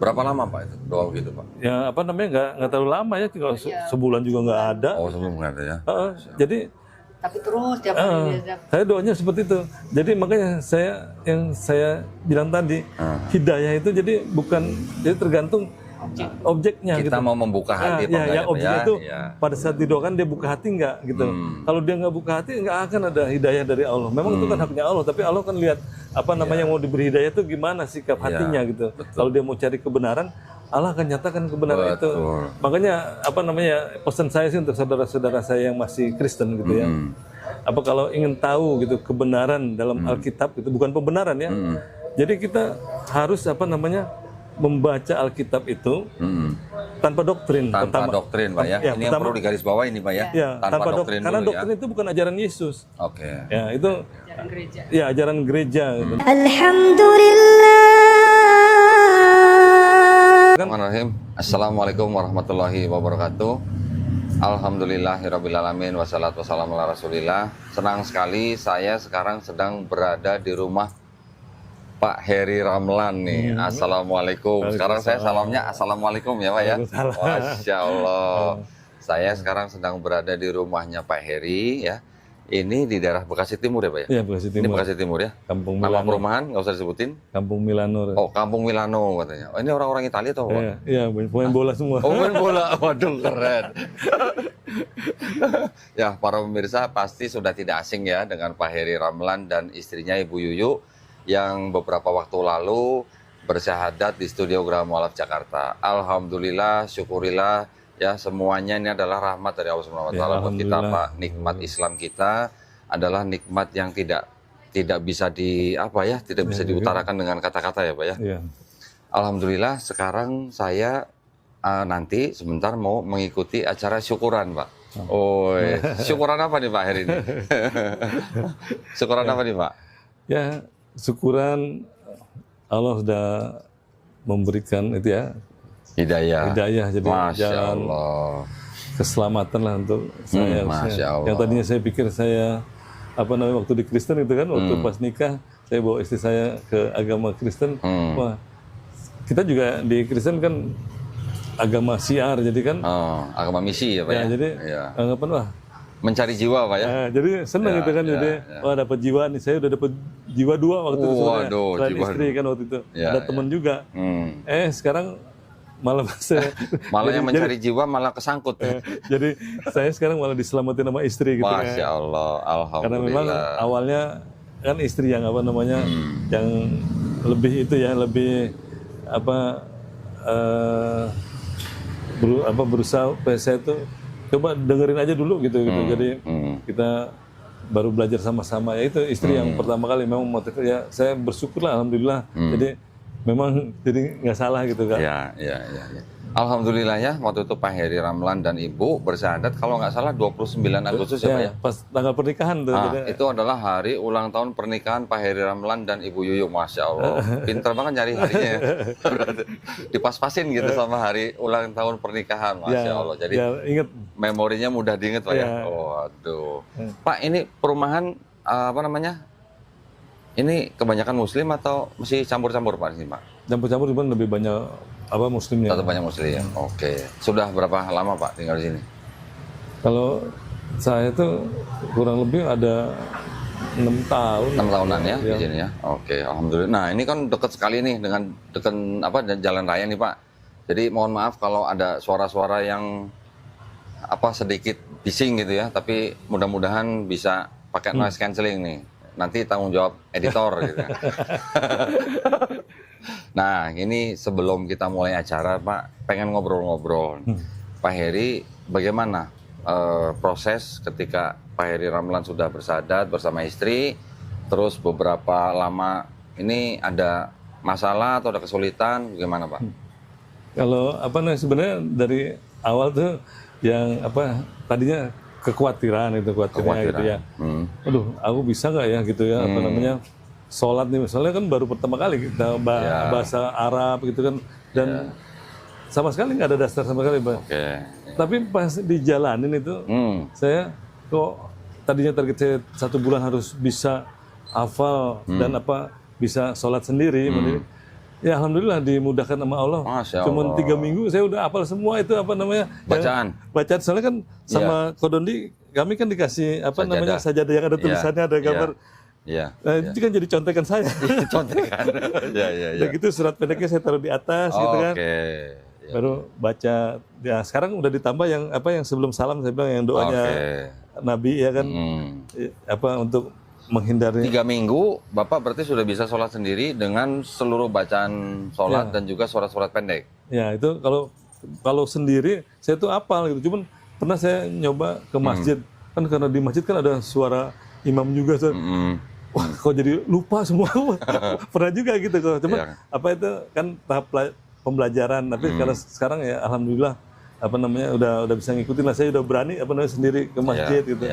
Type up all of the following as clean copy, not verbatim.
Berapa lama Pak itu doa gitu Pak? Ya apa namanya nggak terlalu lama ya, kalau sebulan juga nggak ada. Oh sebelum nggak ada ya? Jadi Tapi terus tiap hari dia saya doanya seperti itu. Jadi makanya saya bilang tadi, hidayah itu jadi tergantung objeknya Kita gitu. mau membuka hati apa enggak yang objek ya? itu Ya. pada saat didoakan dia buka hati nggak gitu. Kalau dia nggak buka hati nggak akan ada hidayah dari Allah. Memang itu kan haknya Allah, tapi Allah kan lihat apa namanya mau diberi hidayah itu gimana sikap hatinya gitu. Kalau dia mau cari kebenaran, Allah akan nyatakan kebenaran itu. Makanya apa namanya pesan saya sih untuk saudara-saudara saya yang masih Kristen gitu ya. Apa kalau ingin tahu gitu kebenaran dalam Alkitab itu bukan pembenaran ya. Jadi kita harus apa namanya membaca Alkitab itu tanpa doktrin. Tanpa doktrin Pak ya. Ini yang perlu digarisbawahi ini Pak ya. Tanpa doktrin karena dulu doktrin itu bukan ajaran Yesus. Oke. Ya itu ajaran gereja. ya ajaran gereja. Gitu. Bismillahirrahmanirrahim. Assalamualaikum warahmatullahi wabarakatuh. Alhamdulillahirrabbilalamin. Wassalatu wassalamu ala rasulillah. Senang sekali saya sekarang sedang berada di rumah Pak Heri Ramlan nih. Assalamualaikum. Sekarang saya salamnya assalamualaikum ya Pak ya. Masya Allah. Saya sekarang sedang berada di rumahnya Pak Heri ya. Ini di daerah Bekasi Timur ya Pak ya? Iya, Bekasi Timur. Ini Bekasi Timur ya? Kampung Nama Milano. perumahan nggak usah disebutin? Kampung Milano. Oh, Kampung Milano katanya. Oh, ini orang-orang Italia atau apa? Iya, pemain bola semua. Oh, main bola. Waduh, keren. Ya, para pemirsa pasti sudah tidak asing ya dengan Pak Heri Ramlan dan istrinya Ibu Yuyu yang beberapa waktu lalu bersyahadat di Studio Graha Mu'alaf Jakarta. Alhamdulillah, syukurillah ya, semuanya ini adalah rahmat dari Allah Subhanahu wa taala buat kita Pak. Nikmat Islam kita adalah nikmat yang tidak bisa tidak bisa diutarakan dengan kata-kata ya Pak ya. Iya. Alhamdulillah sekarang saya nanti sebentar mau mengikuti acara syukuran Pak. Oh, syukuran apa nih Pak Heri ini? Syukuran apa nih Pak? Ya, syukuran Allah sudah memberikan itu ya Hidayah. jadi Masya jalan Allah. keselamatan lah untuk saya. Masya Allah. Yang tadinya saya pikir saya waktu di Kristen itu kan, waktu pas nikah saya bawa istri saya ke agama Kristen. Wah, kita juga di Kristen kan agama syiar, jadi kan Agama misi ya Pak ya? jadi anggapan wah mencari jiwa Pak ya? jadi senang gitu kan, jadi wah dapat jiwa nih, saya udah dapat jiwa 2 waktu itu selain istri kan waktu itu, ada teman juga. Sekarang malah malah yang mencari jiwa malah kesangkut. Jadi saya sekarang malah diselamatin sama istri gitu. Masya Allah, alhamdulillah. Karena memang awalnya kan istri yang yang lebih itu ya, lebih berusaha saya tuh coba dengerin aja dulu gitu. Jadi kita baru belajar sama-sama, ya itu istri yang pertama kali memang motifnya ya, saya bersyukurlah alhamdulillah. Jadi memang jadi nggak salah gitu kan. Ya. Alhamdulillah ya, waktu itu Pak Heri Ramlan dan Ibu bersyahadat kalau nggak salah 29 Agustus ya Pak ya? Pas tanggal pernikahan tuh. Itu adalah hari ulang tahun pernikahan Pak Heri Ramlan dan Ibu Yuyu. Masya Allah, pinter banget nyari harinya ya. Dipas-pasin gitu sama hari ulang tahun pernikahan. Masya Allah, jadi inget. Memorinya mudah diinget Pak ya. Waduh. Pak, ini perumahan ini kebanyakan Muslim atau masih campur-campur Pak di sini Pak? Campur-campur, cuman lebih banyak Muslimnya. Tetap banyak Muslim. Oke. Sudah berapa lama Pak tinggal di sini? Kalau saya tuh kurang lebih ada 6 tahun. 6 tahunan ya di sini ya. Oke, alhamdulillah. Nah, ini kan dekat sekali nih dengan jalan raya nih Pak. Jadi mohon maaf kalau ada suara-suara yang sedikit bising gitu ya, tapi mudah-mudahan bisa pakai noise cancelling nih. Nanti tanggung jawab editor gitu. Nah, ini sebelum kita mulai acara, Pak, pengen ngobrol-ngobrol. Pak Heri, bagaimana proses ketika Pak Heri Ramlan sudah bersyahadat bersama istri, terus beberapa lama ini ada masalah atau ada kesulitan, bagaimana Pak? Kalau sebenarnya dari awal tuh yang tadinya kekhawatiran itu ya. Aduh, aku bisa nggak ya gitu ya, sholat nih misalnya kan baru pertama kali kita bahasa Arab gitu kan, dan sama sekali nggak ada dasar sama sekali Pak. Tapi pas dijalanin itu saya kok tadinya target saya 1 bulan harus bisa hafal dan bisa sholat sendiri. Ya alhamdulillah dimudahkan sama Allah. Masya Cuman Allah. 3 minggu saya udah hafal semua itu apa namanya? Bacaan. Bacaan soalnya kan sama Kodondi kami kan dikasih apa namanya sajadah yang ada tulisannya, ada gambar. Iya. Nah, itu kan jadi contekan saya. Contekan. Iya, iya, iya. Udah gitu surat pendeknya saya taruh di atas gitu kan. Oke. Ya. Baru baca. Ya sekarang udah ditambah yang apa yang sebelum salam saya bilang yang doanya Nabi ya kan. Apa untuk menghindari 3 minggu, Bapak berarti sudah bisa sholat sendiri dengan seluruh bacaan sholat dan juga surat-surat pendek. ya itu kalau sendiri saya tuh apal gitu. Cuman pernah saya nyoba ke masjid kan karena di masjid kan ada suara imam juga. Wah, kok jadi lupa semua. Pernah juga gitu kok. Cuman apa itu kan tahap pembelajaran. Tapi kalau sekarang ya alhamdulillah apa namanya udah bisa ngikutin lah. Saya udah berani apa namanya sendiri ke masjid gitu.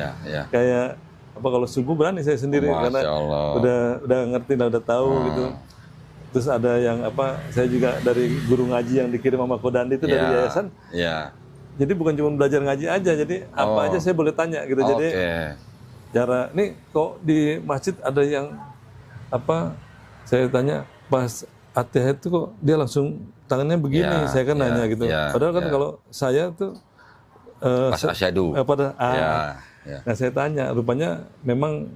Kayak apa kalau subuh berani saya sendiri karena udah ngerti lah, udah tahu gitu. Terus ada yang apa saya juga dari guru ngaji yang dikirim sama Kodandi itu dari yayasan. Jadi bukan cuma belajar ngaji aja, jadi apa aja saya boleh tanya gitu. Jadi cara nih kok di masjid ada yang apa saya tanya pas At-Tahiyat itu kok dia langsung tangannya begini, saya kan nanya gitu. Padahal kan kalau saya tuh pas asyhadu pada nah saya tanya, rupanya memang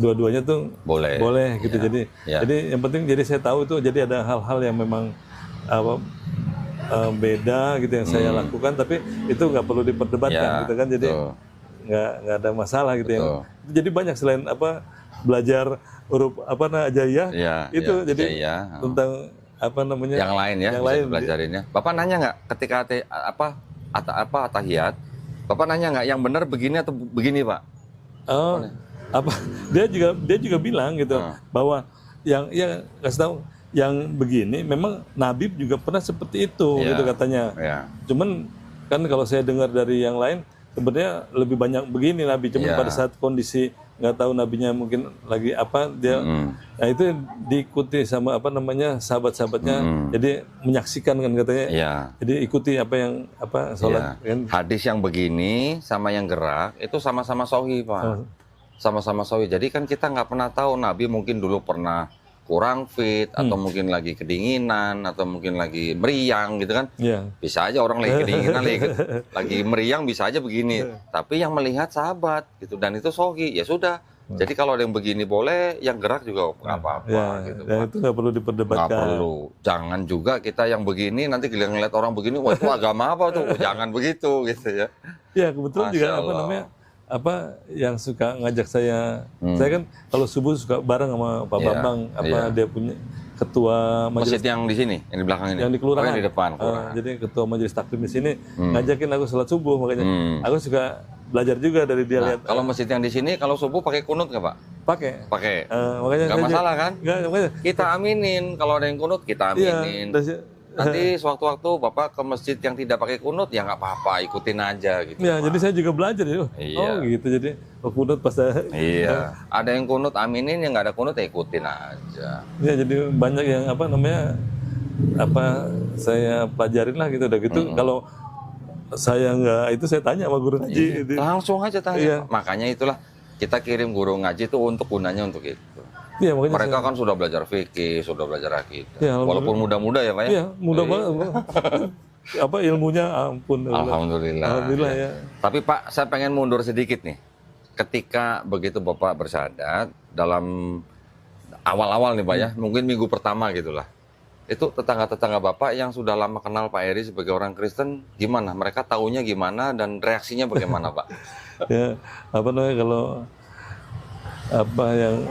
dua-duanya tuh boleh gitu. Jadi yang penting jadi saya tahu itu jadi ada hal-hal yang memang apa beda gitu yang saya lakukan, tapi itu nggak perlu diperdebatkan gitu kan. Jadi nggak ada masalah gitu yang jadi banyak selain apa belajar huruf apa ajaiyah itu jadi tentang apa namanya yang lain ya yang lain belajarinnya. Bapak nanya nggak ketika tahiyat, Bapak nanya nggak yang benar begini atau begini, Pak? Apa dia juga bilang gitu bahwa yang kasih tahu yang begini memang Nabi juga pernah seperti itu gitu katanya. Cuman kan kalau saya dengar dari yang lain sebenarnya lebih banyak begini Nabi, cuman pada saat kondisi nggak tahu nabinya mungkin lagi apa dia, nah itu diikuti sama apa namanya sahabat-sahabatnya, jadi menyaksikan kan katanya, jadi ikuti apa yang apa sholat. Kan. Hadis yang begini sama yang gerak itu sama-sama sahih Pak, sama-sama sahih. Jadi kan kita nggak pernah tahu Nabi mungkin dulu pernah kurang fit atau mungkin lagi kedinginan atau mungkin lagi meriang gitu kan. Bisa aja orang lagi kedinginan lagi meriang bisa aja begini. Tapi yang melihat sahabat gitu dan itu sahih ya sudah. Jadi kalau ada yang begini boleh, yang gerak juga nggak apa-apa gitu. Dan itu nggak perlu diperdebatkan. Nggak perlu. Jangan juga kita yang begini nanti ngeliat orang begini, wah itu agama apa tuh? Jangan begitu gitu ya. Ya kebetulan juga apa namanya apa yang suka ngajak saya kan kalau subuh suka bareng sama Pak Bambang dia punya ketua majelis masjid yang di sini yang di belakang ini yang di kelurahan yang di depan jadi ketua majelis taklim di sini ngajakin aku sholat subuh, makanya aku suka belajar juga dari dia. Lihat kalau masjid yang di sini kalau subuh pakai kunut nggak Pak? Pakai makanya nggak masalah kan? Makanya kita aminin kalau ada yang kunut kita aminin. Nanti sewaktu-waktu Bapak ke masjid yang tidak pakai kunut ya nggak apa-apa, ikutin aja gitu. Ya, jadi saya juga belajar ya. Oh gitu, jadi kunut pas ada yang kunut aminin, yang nggak ada kunut ya ikutin aja. Ya, jadi banyak yang apa namanya saya pelajarin lah gitu. Udah gitu kalau saya nggak itu saya tanya sama guru ngaji. Gitu. Langsung aja tanya. Makanya itulah kita kirim guru ngaji itu untuk gunanya untuk itu. Ya, mereka kan sudah belajar fikih, sudah belajar akidah. Walaupun muda-muda ya Pak ya? Iya, muda banget. Apa ilmunya ampun. Alhamdulillah. Alhamdulillah ya. Tapi Pak, saya pengen mundur sedikit nih. Ketika begitu Bapak bersyahadat, dalam awal-awal nih Pak ya, mungkin minggu pertama gitulah. Itu tetangga-tetangga Bapak yang sudah lama kenal Pak Heri sebagai orang Kristen, gimana? Mereka taunya gimana dan reaksinya bagaimana Pak? Ya, apa namanya kalau apa yang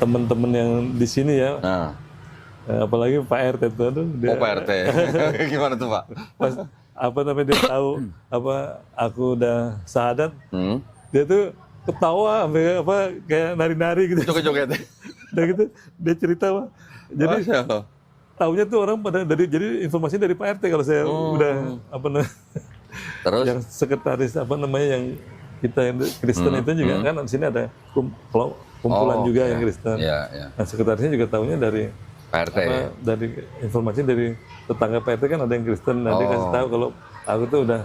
teman-teman yang di sini ya, apalagi Pak RT itu, Pak RT, gimana tuh Pak? Pas apa namanya dia tahu apa aku udah syahadat, dia tuh ketawa sampai apa kayak nari-nari gitu, joget-joget. Dan gitu dia cerita Pak, jadi taunya tuh orang pada jadi informasi dari Pak RT kalau saya udah apa namanya, terus yang sekretaris apa namanya yang kita yang Kristen itu juga kan di sini ada kumpulan juga yang Kristen. Nah sekretarisnya juga tahunya dari Pak RT. Dari informasi dari tetangga Pak RT kan ada yang Kristen. Nah dia kasih tahu kalau aku tuh udah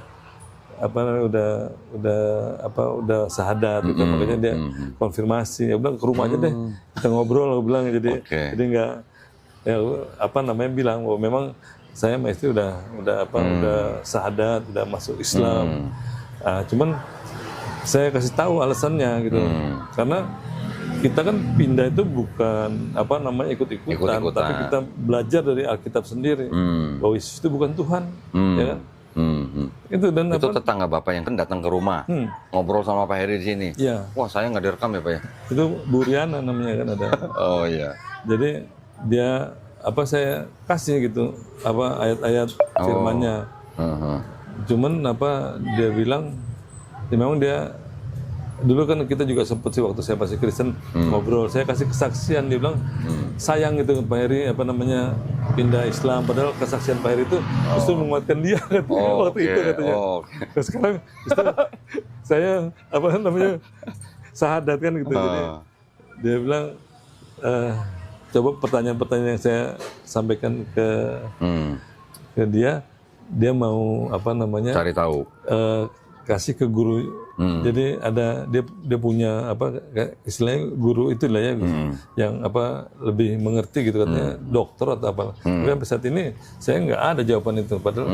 udah syahadat gitu. Makanya dia konfirmasi. Ya bilang ke rumah aja deh kita ngobrol, aku bilang jadi nggak ya apa namanya bilang bahwa memang saya sama istri udah syahadat, udah masuk Islam. Cuman saya kasih tahu alasannya gitu, karena kita kan pindah itu bukan apa namanya ikut-ikutan, tapi kita belajar dari Alkitab sendiri bahwa Yesus itu bukan Tuhan, ya kan? Itu dan itu tetangga Bapak yang kan datang ke rumah ngobrol sama Pak Heri di sini. Ya. Wah, saya nggak direkam ya Pak ya? Itu Bu Riana namanya kan ada. Oh iya. Jadi dia apa saya kasih gitu apa ayat-ayat firman-Nya. Cuman apa dia bilang ya memang dia dulu kan kita juga sempat sih waktu saya masih Kristen ngobrol, saya kasih kesaksian, dia bilang sayang gitu Pak Heri apa namanya pindah Islam, padahal kesaksian Pak Heri itu justru menguatkan dia katanya waktu itu katanya. Terus sekarang justru saya apa namanya syahadat kan gitu, jadi dia bilang coba pertanyaan-pertanyaan yang saya sampaikan ke dia mau apa namanya Cari tahu. kasih ke guru. Jadi ada dia punya apa istilahnya guru itu lah ya yang apa lebih mengerti gitu katanya dokter atau apa. Tapi sampai saat ini saya nggak ada jawaban itu, padahal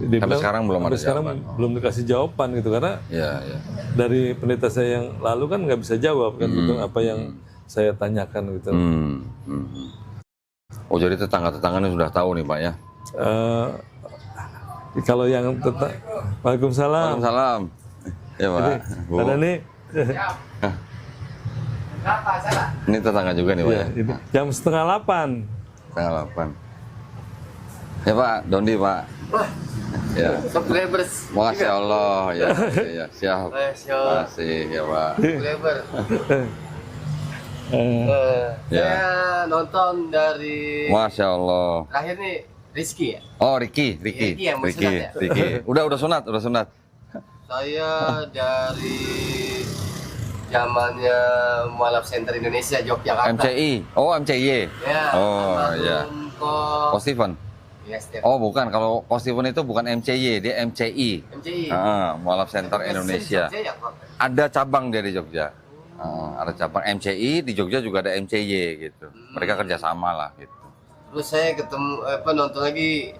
dia Sampai bilang, sekarang belum ada sekarang jawaban. belum dikasih jawaban gitu, karena Ya. dari pendeta saya yang lalu kan nggak bisa jawab kan gitu apa yang saya tanyakan gitu. Oh, jadi tetangga-tetangganya sudah tahu nih Pak ya? Kalau yang Waalaikumsalam. Waalaikumsalam. Ya Pak. Bu. Ada nih. Ini tetangga juga nih Pak ya? Ini jam 7:30. Tanggal 8. Ya Pak, Dondi Pak. Ya. Subscribers. Masya Allah. Ya, siap. Masya Makasih ya Pak. subscriber. Saya nonton dari Masya Allah. terakhir nih Rizky ya. Oh, Ricky. Ricky yang mau sunat ya? Ricky. Udah sunat. Saya dari zamannya Mualaf Center Indonesia Yogyakarta. MCI. Oh, MCY. Ya. Oh, ya. Ko Steven. Ya, Step. Oh, bukan. Kalau Steven itu bukan MCY, dia MCI. MCI. Mualaf Center Indonesia. Jogja ya, Pak? Ada cabang dia di Jogja. Ada cabang MCI, di Jogja juga ada MCY gitu. Mereka kerjasama lah gitu. Terus saya ketemu nonton lagi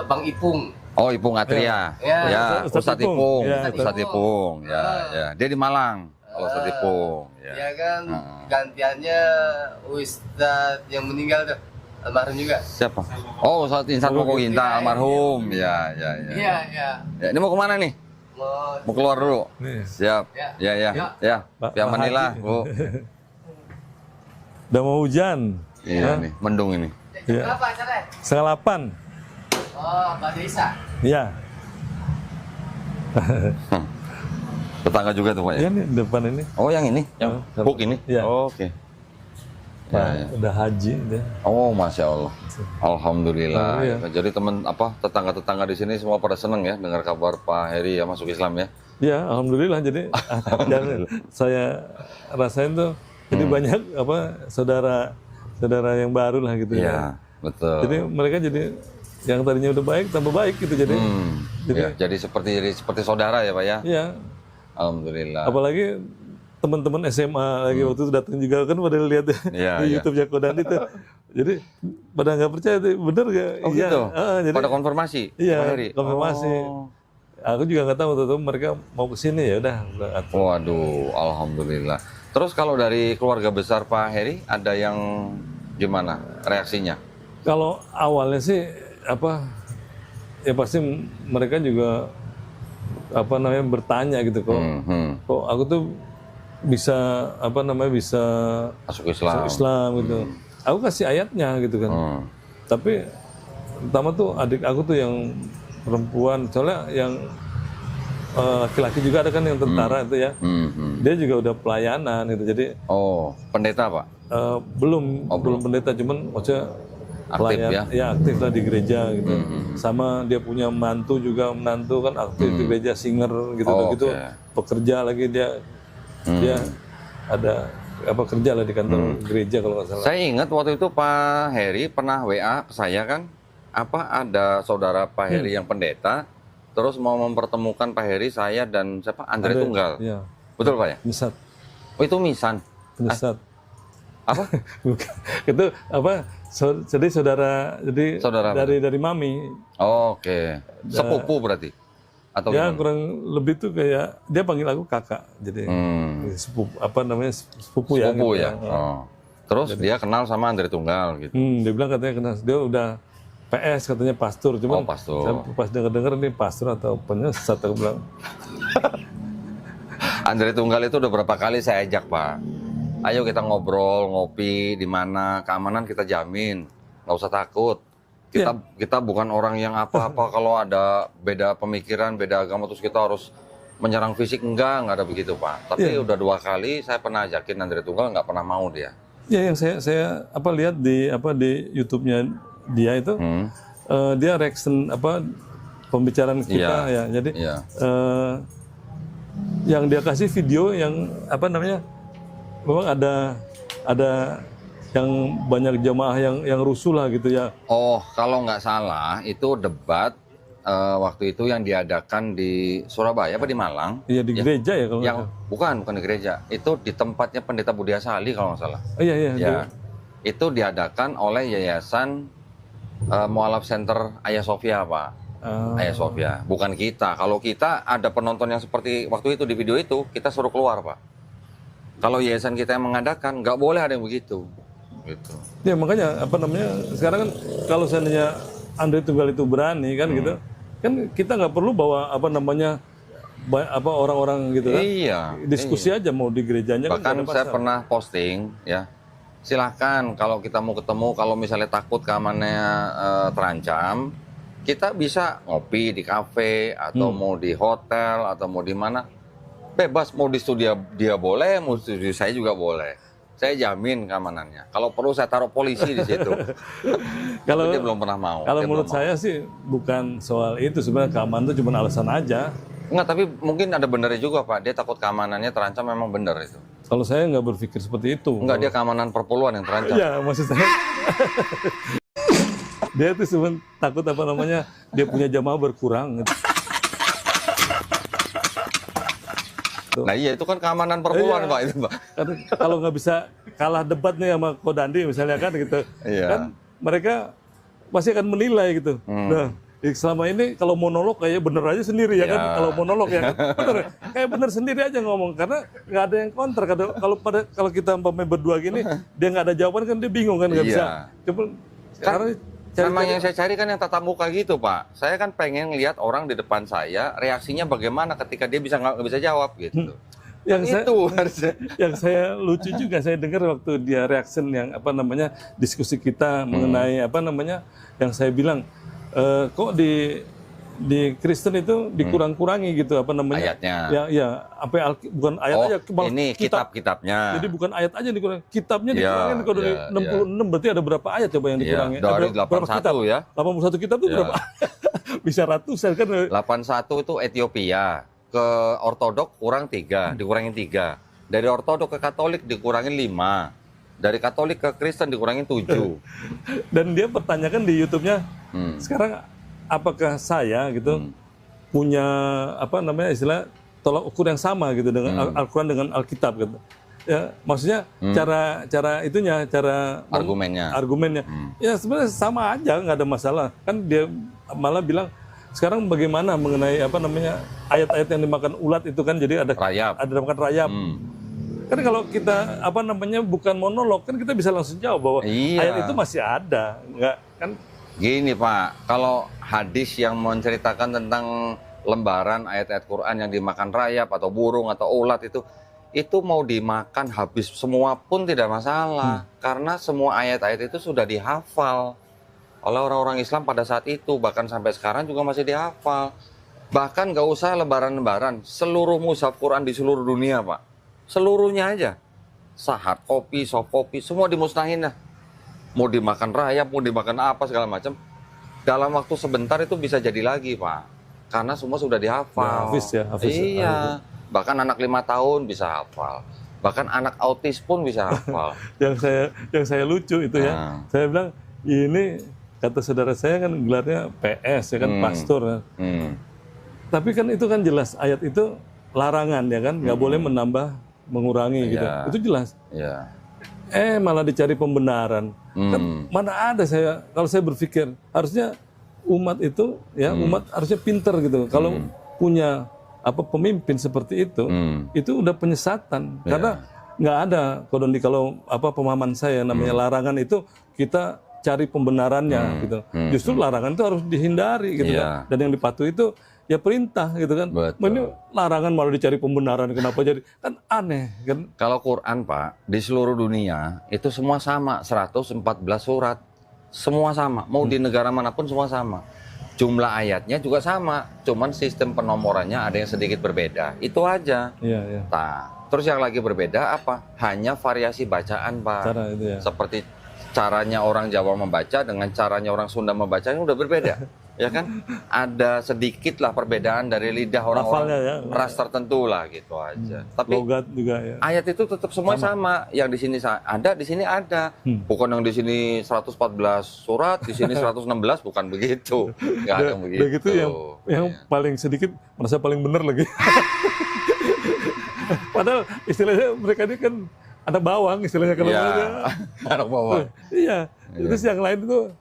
Bang Ipung. Oh, Ipung Atria. Ya. Ustadz Ipung. Ipung. Ya, Ustadz Ipung. Ya. Dia di Malang. Kalau Ustadz Ipung. Ya kan gantiannya Ustadz yang meninggal tuh almarhum juga. Siapa? Oh, Ustadz Insan Moko Ginta almarhum. Ya. Iya. Ya, ini mau kemana nih? Mau keluar dulu. Nih. Siap. Ya. Pak Yang manilah, Haji. Bu. Udah mau hujan. Iya nih, mendung ini. Iya. Berapa acaranya? 7:30. Oh, Mbak Desa. Iya. Tetangga juga tuh, Pak ya? Iya nih depan ini. Oh, yang ini? Yang hook ini? Iya. Oh, oke. Ya. Udah haji dia. Oh, Masya Allah. Alhamdulillah. Oh, iya. Jadi tetangga-tetangga di sini semua pada seneng ya dengar kabar Pak Heri ya masuk Islam ya. Ya, alhamdulillah. Jadi yang saya rasain tuh jadi banyak saudara yang baru lah gitu Iya, ya. betul. Jadi mereka jadi yang tadinya udah baik tambah baik gitu jadi. Jadi seperti saudara ya Pak ya. Iya. Alhamdulillah. Apalagi teman-teman SMA lagi waktu itu datang juga kan pada lihat Iya, di iya. YouTube Jako Dan itu. Jadi pada nggak percaya itu bener gak? Oh Iya. gitu? Jadi, Pada konfirmasi iya, Pak Heri? konfirmasi. Oh. Aku juga nggak tahu tuh mereka mau kesini ya udah. Waduh, Alhamdulillah. Terus kalau dari keluarga besar Pak Heri ada yang gimana reaksinya? Kalau awalnya sih ya pasti mereka juga bertanya gitu kok. Kok aku tuh bisa bisa Masuk Islam. masuk Islam gitu. Aku kasih ayatnya gitu kan. Tapi pertama tuh adik aku tuh yang perempuan, soalnya yang laki-laki juga ada kan yang tentara itu ya. Dia juga udah pelayanan gitu. Jadi Oh, pendeta Pak? belum pendeta, cuman maksudnya Aktif ya? aktif lah di gereja gitu. Sama dia punya menantu kan aktif di gereja, singer gitu Oh, gitu. oke. Pekerja lagi dia ada kerja lah di kantor gereja kalau nggak salah. Saya ingat waktu itu Pak Heri pernah WA ke saya kan, ada saudara Pak Heri yang pendeta, terus mau mempertemukan Pak Heri, saya dan siapa Andre Tunggal. Iya. Betul Pak ya? Misat. Oh itu Misan. Penyesat. Apa? Bukan. Itu apa? Jadi saudara, jadi Saudara apa? dari mami. Oke. Sepupu berarti? Atau Ya gimana? kurang lebih tuh kayak dia panggil aku kakak. Jadi sepupu, apa namanya sepupu ya. Sepupu gitu ya? Oh. Terus dia kenal sama Andre Tunggal gitu? Dia bilang katanya kenal, dia udah PS katanya pastor, cuman Oh, pastor. saya pas denger ini pastor atau penyesat, aku bilang. Andre Tunggal itu udah berapa kali saya ajak, Pak. Ayo kita ngobrol, ngopi, di mana, keamanan kita jamin. Nggak usah takut. Kita bukan orang yang apa-apa kalau ada beda pemikiran, beda agama, terus kita harus menyerang fisik. Nggak ada begitu, Pak. Tapi udah 2 kali saya pernah ajakin Andre Tunggal, nggak pernah mau dia. Ya yang saya lihat di YouTube-nya dia itu, dia reaction pembicaraan kita ya. Jadi yang dia kasih video yang memang ada yang banyak jamaah yang rusuh lah gitu ya. Oh, kalau nggak salah itu debat waktu itu yang diadakan di Surabaya apa di Malang? Iya di gereja ya kalau Yang bukan di gereja, itu di tempatnya Pendeta Budi Asali kalau nggak salah. iya. Ya, itu diadakan oleh Yayasan Mualaf Center Ayah Sofia, Pak. Ayah Sofia, bukan kita. Kalau kita ada penonton yang seperti waktu itu di video itu, kita suruh keluar, Pak. Kalau yayasan kita yang mengadakan, nggak boleh ada yang begitu. Gitu. Ya makanya sekarang kan kalau seandainya Andre Tunggal itu berani kan gitu, kan kita nggak perlu bawa orang-orang gitu kan. Iya. Diskusi aja mau di gerejanya kan. Bahkan saya pernah posting ya. Silahkan kalau kita mau ketemu, kalau misalnya takut keamanannya terancam, kita bisa ngopi di kafe atau mau di hotel atau mau di mana. Bebas, mau di studio dia boleh, mau di studio saya juga boleh. Saya jamin keamanannya. Kalau perlu saya taruh polisi di situ. Tapi dia belum pernah mau. Kalau Dia menurut belum saya sih bukan soal itu, sebenarnya keamanan itu cuma alasan aja. Enggak, tapi mungkin ada benernya juga, Pak. Dia takut keamanannya terancam, memang bener itu. Kalau saya nggak berpikir seperti itu. Enggak, dia keamanan perpuluhan yang terancam. Ya maksud saya dia tuh cuma takut dia punya jamaah berkurang gitu. Nah iya, itu kan keamanan perpuluhan, Pak, itu, Pak. Karena kalau nggak bisa kalah debat nih sama Kodandi misalnya kan gitu, kan mereka pasti akan menilai gitu. Nah, selama ini kalau monolog kayak bener aja sendiri ya kan, kalau monolog ya kan, bener, kayak bener sendiri aja ngomong karena nggak ada yang counter. Kalau kita berdua gini, dia nggak ada jawaban kan dia bingung kan nggak bisa. Coba sekarang Memang yang saya cari kan yang tatap muka gitu, Pak. Saya kan pengen lihat orang di depan saya, reaksinya bagaimana ketika dia nggak bisa jawab gitu. Yang saya lucu juga, saya dengar waktu dia reaction yang diskusi kita mengenai yang saya bilang kok di Kristen itu dikurang-kurangi gitu ayatnya. Ya bukan ayat aja, ini kitab-kitabnya. Jadi bukan ayat aja dikurangi, kitabnya dikurangin. Kalau dari 66 berarti ada berapa ayat coba yang dikurangi? Dari berapa 81 kitab? ya. 81 kitab itu berapa? Bisa ratusan kan. 81 itu Ethiopia, ke Ortodok kurang 3, dikurangin 3. Dari Ortodok ke Katolik dikurangin 5. Dari Katolik ke Kristen dikurangin 7. Dan dia pertanyakan di YouTube-nya, sekarang apakah saya gitu punya istilah tolak ukur yang sama gitu dengan Al-Quran dengan Alkitab gitu. Ya, maksudnya cara argumennya. Ya sebenarnya sama aja, nggak ada masalah. Kan dia malah bilang sekarang bagaimana mengenai ayat-ayat yang dimakan ulat itu kan, jadi ada makan rayap. Kan kalau kita bukan monolog kan kita bisa langsung jawab bahwa ayat itu masih ada, nggak kan? Gini, Pak, kalau hadis yang menceritakan tentang lembaran ayat-ayat Quran yang dimakan rayap atau burung atau ulat itu mau dimakan habis semua pun tidak masalah, karena semua ayat-ayat itu sudah dihafal oleh orang-orang Islam pada saat itu, bahkan sampai sekarang juga masih dihafal. Bahkan nggak usah lembaran-lembaran, seluruh mushaf Quran di seluruh dunia, Pak, seluruhnya aja, hard copy, soft copy, semua dimusnahin dah. Mau dimakan rayap, mau dimakan apa segala macam, dalam waktu sebentar itu bisa jadi lagi, Pak, karena semua sudah dihafal. Hafiz. Iya, bahkan anak 5 tahun bisa hafal, bahkan anak autis pun bisa hafal. yang saya lucu itu ya, saya bilang ini kata saudara saya kan gelarnya PS ya kan, pastor. Tapi kan itu kan jelas ayat itu larangan ya kan, nggak boleh menambah mengurangi gitu. Itu jelas. malah dicari pembenaran. Kan mana ada kalau saya berpikir harusnya umat itu ya umat harusnya pinter gitu. Kalau punya pemimpin seperti itu udah penyesatan. Karena nggak ada kalau pemahaman saya namanya larangan itu kita cari pembenarannya gitu. Justru larangan itu harus dihindari gitu kan. Dan yang dipatuhi itu ya perintah gitu kan. Ini larangan malah dicari pembenaran, kenapa jadi kan aneh kan. Kalau Quran Pak di seluruh dunia itu semua sama 114 surat. Semua sama, mau di negara manapun semua sama. Jumlah ayatnya juga sama, cuman sistem penomorannya ada yang sedikit berbeda. Itu aja. Iya. Nah, terus yang lagi berbeda apa? Hanya variasi bacaan, Pak. Cara itu ya. Seperti caranya orang Jawa membaca dengan caranya orang Sunda membaca udah berbeda. Ya kan? Ada sedikit lah perbedaan dari lidah orang-orang ya. ras tertentu lah gitu aja. Tapi logat juga ya. ayat itu tetap semua sama. Yang di sini ada, di sini ada. Bukan yang di sini 114 surat, di sini 116, bukan begitu. Nggak ada yang begitu. Begitu yang paling sedikit merasa paling benar lagi. Padahal istilahnya mereka ini kan anak bawang istilahnya kalau anak bawang. Iya. Terus yang lain itu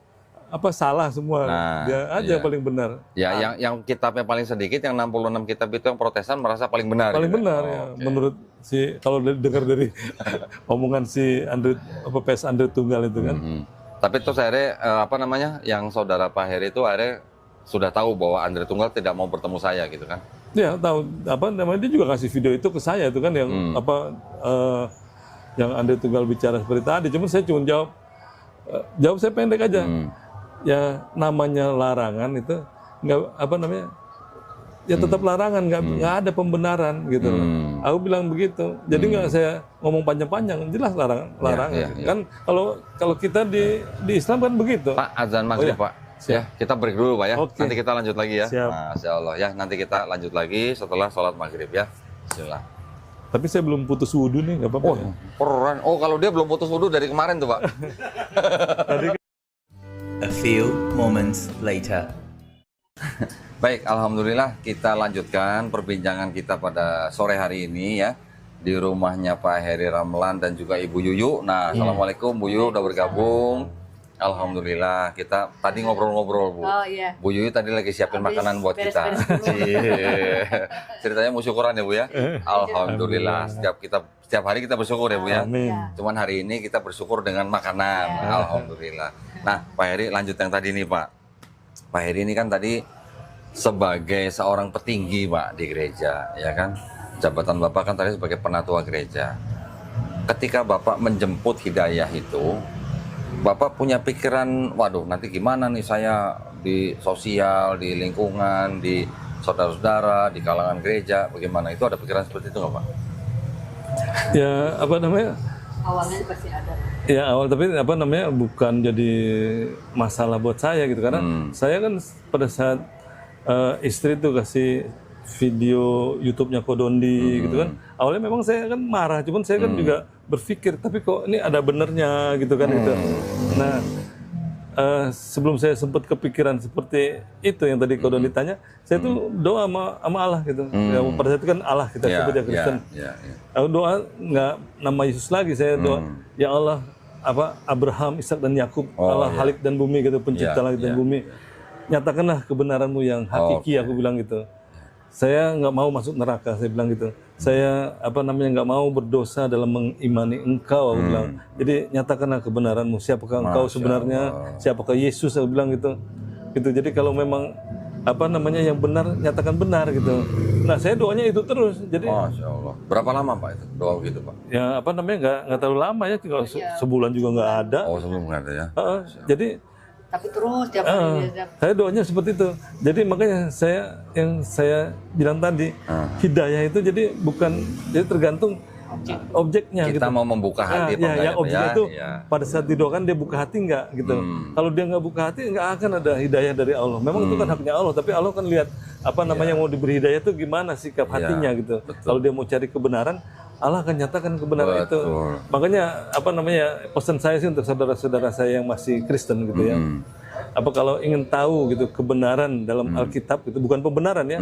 salah semua. Dia aja yang paling benar. Ya, yang kitabnya paling sedikit, yang 66 kitab itu yang Protestan merasa paling benar. Paling gitu. benar ya. Okay. Menurut kalau dengar dari omongan si PS Andrew Tunggal itu kan. Tapi terus akhirnya yang saudara Pak Heri itu akhirnya sudah tahu bahwa Andrew Tunggal tidak mau bertemu saya gitu kan? Ya tahu dia juga kasih video itu ke saya itu kan yang yang Andrew Tunggal bicara seperti tadi. Cuma saya cuma jawab saya pendek aja. Ya namanya larangan itu nggak ya tetap larangan, nggak ada pembenaran gitu. Aku bilang begitu. Jadi nggak saya ngomong panjang-panjang, jelas larangan. Kan kalau kita di Islam kan begitu. Pak, azan maghrib Pak. Ya, kita break dulu Pak ya. Okay. Nanti kita lanjut lagi ya. Siap. Masya Allah ya. Nanti kita lanjut lagi setelah sholat maghrib ya. Bismillah. Tapi saya belum putus wudhu nih, nggak apa-apa. Kalau dia belum putus wudhu dari kemarin tuh Pak. A few moments later. Baik, alhamdulillah kita lanjutkan perbincangan kita pada sore hari ini ya di rumahnya Pak Heri Ramlan dan juga Ibu Yuyu. Nah, assalamualaikum Bu Yuyu udah bergabung. Alhamdulillah kita tadi ngobrol-ngobrol Bu. Oh iya. Bu Yuyu tadi lagi siapin makanan buat kita. Ceritanya mau syukuran ya Bu ya. Alhamdulillah setiap hari kita bersyukur ya Bu ya. Amin. Cuman hari ini kita bersyukur dengan makanan. Alhamdulillah. Nah, Pak Heri lanjut yang tadi nih Pak. Pak Heri ini kan tadi sebagai seorang petinggi Pak di gereja, ya kan? Jabatan Bapak kan tadi sebagai penatua gereja. Ketika Bapak menjemput hidayah itu, Bapak punya pikiran, waduh nanti gimana nih saya di sosial, di lingkungan, di saudara-saudara, di kalangan gereja, bagaimana? Itu ada pikiran seperti itu nggak Pak? Ya Awalnya pasti ada. Ya awal, tapi bukan jadi masalah buat saya gitu karena saya kan pada saat istri tuh kasih video YouTube-nya Kodondi gitu kan, awalnya memang saya kan marah, cuman saya kan juga berpikir tapi kok ini ada benernya gitu kan itu. Nah sebelum saya sempat kepikiran seperti itu yang tadi Kodondi tanya, saya tuh doa sama Allah gitu. Ya, pada saat itu kan Allah kita sebut ya Kristen. Aku doa nggak nama Yesus lagi, saya doa ya Allah Abraham, Ishak dan Yakub, Allah Halik dan bumi gitu, pencipta langit dan bumi. Nyatakanlah kebenaranmu yang hakiki, aku bilang gitu. Saya nggak mau masuk neraka, saya bilang gitu. Saya nggak mau berdosa dalam mengimani Engkau, aku bilang. Jadi nyatakanlah kebenaranmu, siapakah Engkau sebenarnya, siapakah Yesus, aku bilang gitu. Jadi kalau memang yang benar, nyatakan benar gitu. Nah saya doanya itu terus. Jadi Masya Allah. Berapa lama Pak itu doa gitu Pak? Ya nggak terlalu lama ya, tinggal sebulan juga nggak ada. Oh sebelum nggak ada ya. Jadi Tapi terus tiap hari dia saya doanya seperti itu. Jadi makanya yang saya bilang tadi, hidayah itu jadi tergantung objeknya. Kita gitu. mau membuka hati yang objek itu pada saat didoakan dia buka hati nggak gitu. Kalau dia nggak buka hati nggak akan ada hidayah dari Allah. Memang itu kan haknya Allah, tapi Allah kan lihat mau diberi hidayah itu gimana sikap hatinya gitu. Kalau dia mau cari kebenaran, Allah akan nyatakan kebenaran itu. Makanya pesan saya sih untuk saudara-saudara saya yang masih Kristen gitu ya. Kalau ingin tahu gitu kebenaran dalam Alkitab itu bukan pembenaran ya.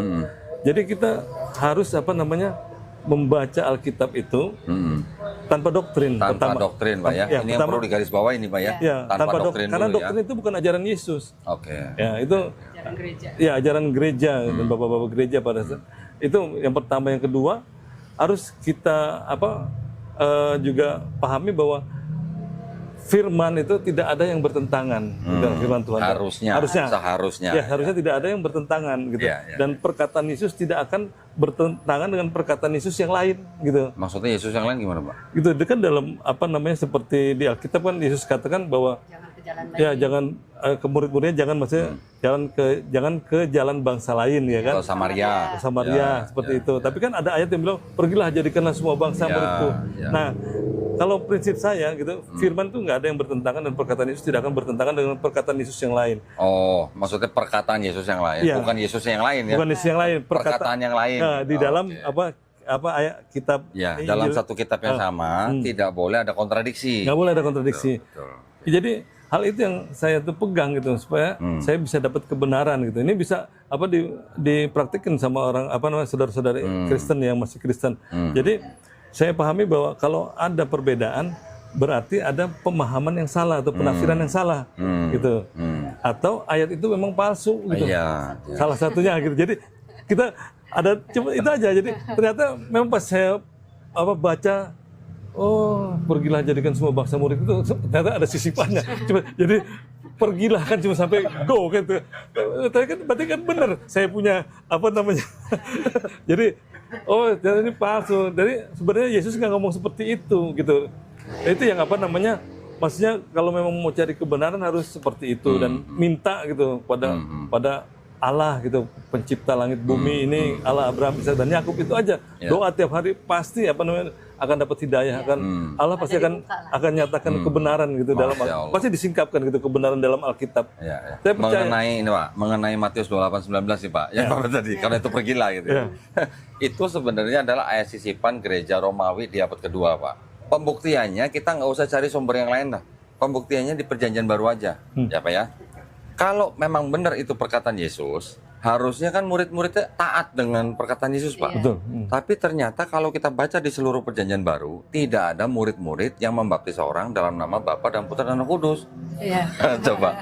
Jadi kita harus membaca Alkitab itu tanpa doktrin. Tanpa pertama. doktrin, Pak ya. Ya, Ini yang perlu digarisbawahi ini, Pak ya. Ya, tanpa doktrin karena dulu ya. doktrin itu bukan ajaran Yesus. Oke. Ya, itu Jalan gereja. ya ajaran gereja dan bapak-bapak gereja pada saat itu yang pertama. Yang kedua harus kita juga pahami bahwa firman itu tidak ada yang bertentangan dengan firman Tuhan. Seharusnya. Ya, harusnya tidak ada yang bertentangan gitu. Ya, ya. Dan perkataan Yesus tidak akan bertentangan dengan perkataan Yesus yang lain gitu. Maksudnya Yesus yang lain gimana, Pak? Gitu, itu kan dalam seperti di Alkitab kan Yesus katakan bahwa Jangan ke jalan lain. ya jangan ke murid-muridnya jangan maksudnya jangan ke jalan bangsa lain ya kan. Atau Samaria. Samaria seperti itu. Tapi kan ada ayat yang bilang pergilah jadikanlah semua bangsa muridku. ya. Nah, kalau prinsip saya gitu, firman itu nggak ada yang bertentangan dan perkataan Yesus tidak akan bertentangan dengan perkataan Yesus yang lain. Oh, maksudnya perkataan Yesus yang lain, Iya. bukan Yesus yang lain ya. Bukan Yesus yang lain, Perkataan yang lain. Nah, di dalam Oke. ayat kitab Ya, Injil, dalam satu kitab yang sama tidak boleh ada kontradiksi. nggak boleh ada kontradiksi. Betul. Jadi hal itu yang saya tuh pegang gitu supaya saya bisa dapat kebenaran gitu. Ini bisa dipraktikkan sama orang saudara-saudara Kristen yang masih Kristen. Jadi saya pahami bahwa kalau ada perbedaan berarti ada pemahaman yang salah atau penafsiran yang salah gitu. Atau ayat itu memang palsu gitu. Iya. Salah satunya gitu. Jadi kita ada cuma itu aja. Jadi ternyata memang pas saya baca, oh pergilah jadikan semua bangsa murid itu ternyata ada sisipannya. Jadi pergilah kan cuma sampai go gitu. Berarti kan benar saya punya jadi jadi ini palsu. Jadi sebenarnya Yesus nggak ngomong seperti itu gitu. Itu yang maksudnya kalau memang mau cari kebenaran harus seperti itu dan minta gitu pada Allah gitu, pencipta langit bumi ini, Allah Abraham, Ishak dan Yakub, itu aja. Doa tiap hari pasti akan dapat hidayah, Allah pasti akan nyatakan kebenaran gitu dalam pasti disingkapkan gitu kebenaran dalam Alkitab. Ya. Saya percaya. Mengenai Matius 28:19 sih, Pak. Yang apa tadi? Karena itu pergilah gitu. Itu sebenarnya adalah ayat sisipan gereja Romawi di abad kedua, Pak. Pembuktiannya kita nggak usah cari sumber yang lain lah. Pembuktiannya di Perjanjian Baru aja, ya Pak ya. Kalau memang benar itu perkataan Yesus, harusnya kan murid-muridnya taat dengan perkataan Yesus, Pak. Betul. Tapi ternyata kalau kita baca di seluruh Perjanjian Baru, tidak ada murid-murid yang membaptis orang dalam nama Bapa dan Putra dan Roh Kudus. Iya. Coba.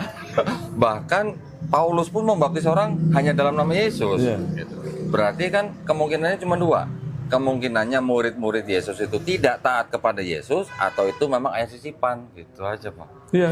Bahkan Paulus pun membaptis orang hanya dalam nama Yesus. Iya. Gitu. Berarti kan kemungkinannya cuma dua. Kemungkinannya murid-murid Yesus itu tidak taat kepada Yesus, atau itu memang ayat sisipan. Gitu aja, Pak. Iya,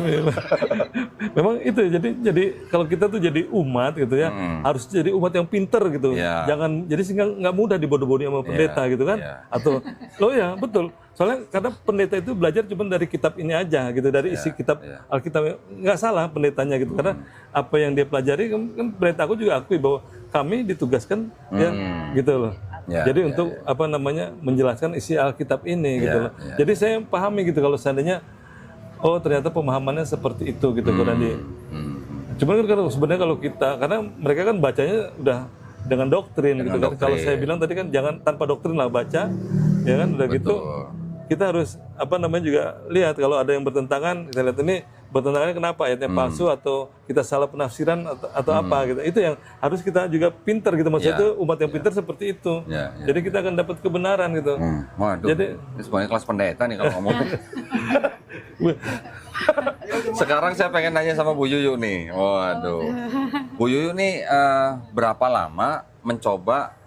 memang itu. Jadi kalau kita tuh jadi umat gitu ya, harus jadi umat yang pinter gitu. Iya. Jangan jadi sehingga nggak mudah dibodoh-bodohin sama pendeta gitu kan. Iya. Atau ya betul. Soalnya karena pendeta itu belajar cuma dari kitab ini aja gitu, dari isi kitab Alkitab. Nggak salah pendetanya gitu, karena apa yang dia pelajari kan pendeta aku juga akui bahwa kami ditugaskan ya gitu loh. Ya, jadi untuk menjelaskan isi Alkitab ini gitu loh. Jadi saya pahami gitu kalau seandainya ternyata pemahamannya seperti itu gitu kurang di. Cuman kan sebenarnya kalau kita, karena mereka kan bacanya udah dengan doktrin gitu kan. Kalau saya bilang tadi kan jangan tanpa doktrin lah baca, ya kan udah gitu. Kita harus juga lihat kalau ada yang bertentangan, kita lihat ini bertentangannya kenapa, ayatnya palsu atau kita salah penafsiran atau apa gitu. Itu yang harus kita juga pintar gitu, maksudnya itu umat yang pintar seperti itu. Jadi kita akan dapat kebenaran gitu. Waduh. Jadi ini sebenarnya kelas pendeta nih kalau ngomong. Sekarang saya pengen nanya sama Bu Yuyu nih. Waduh. Bu Yuyu nih berapa lama mencoba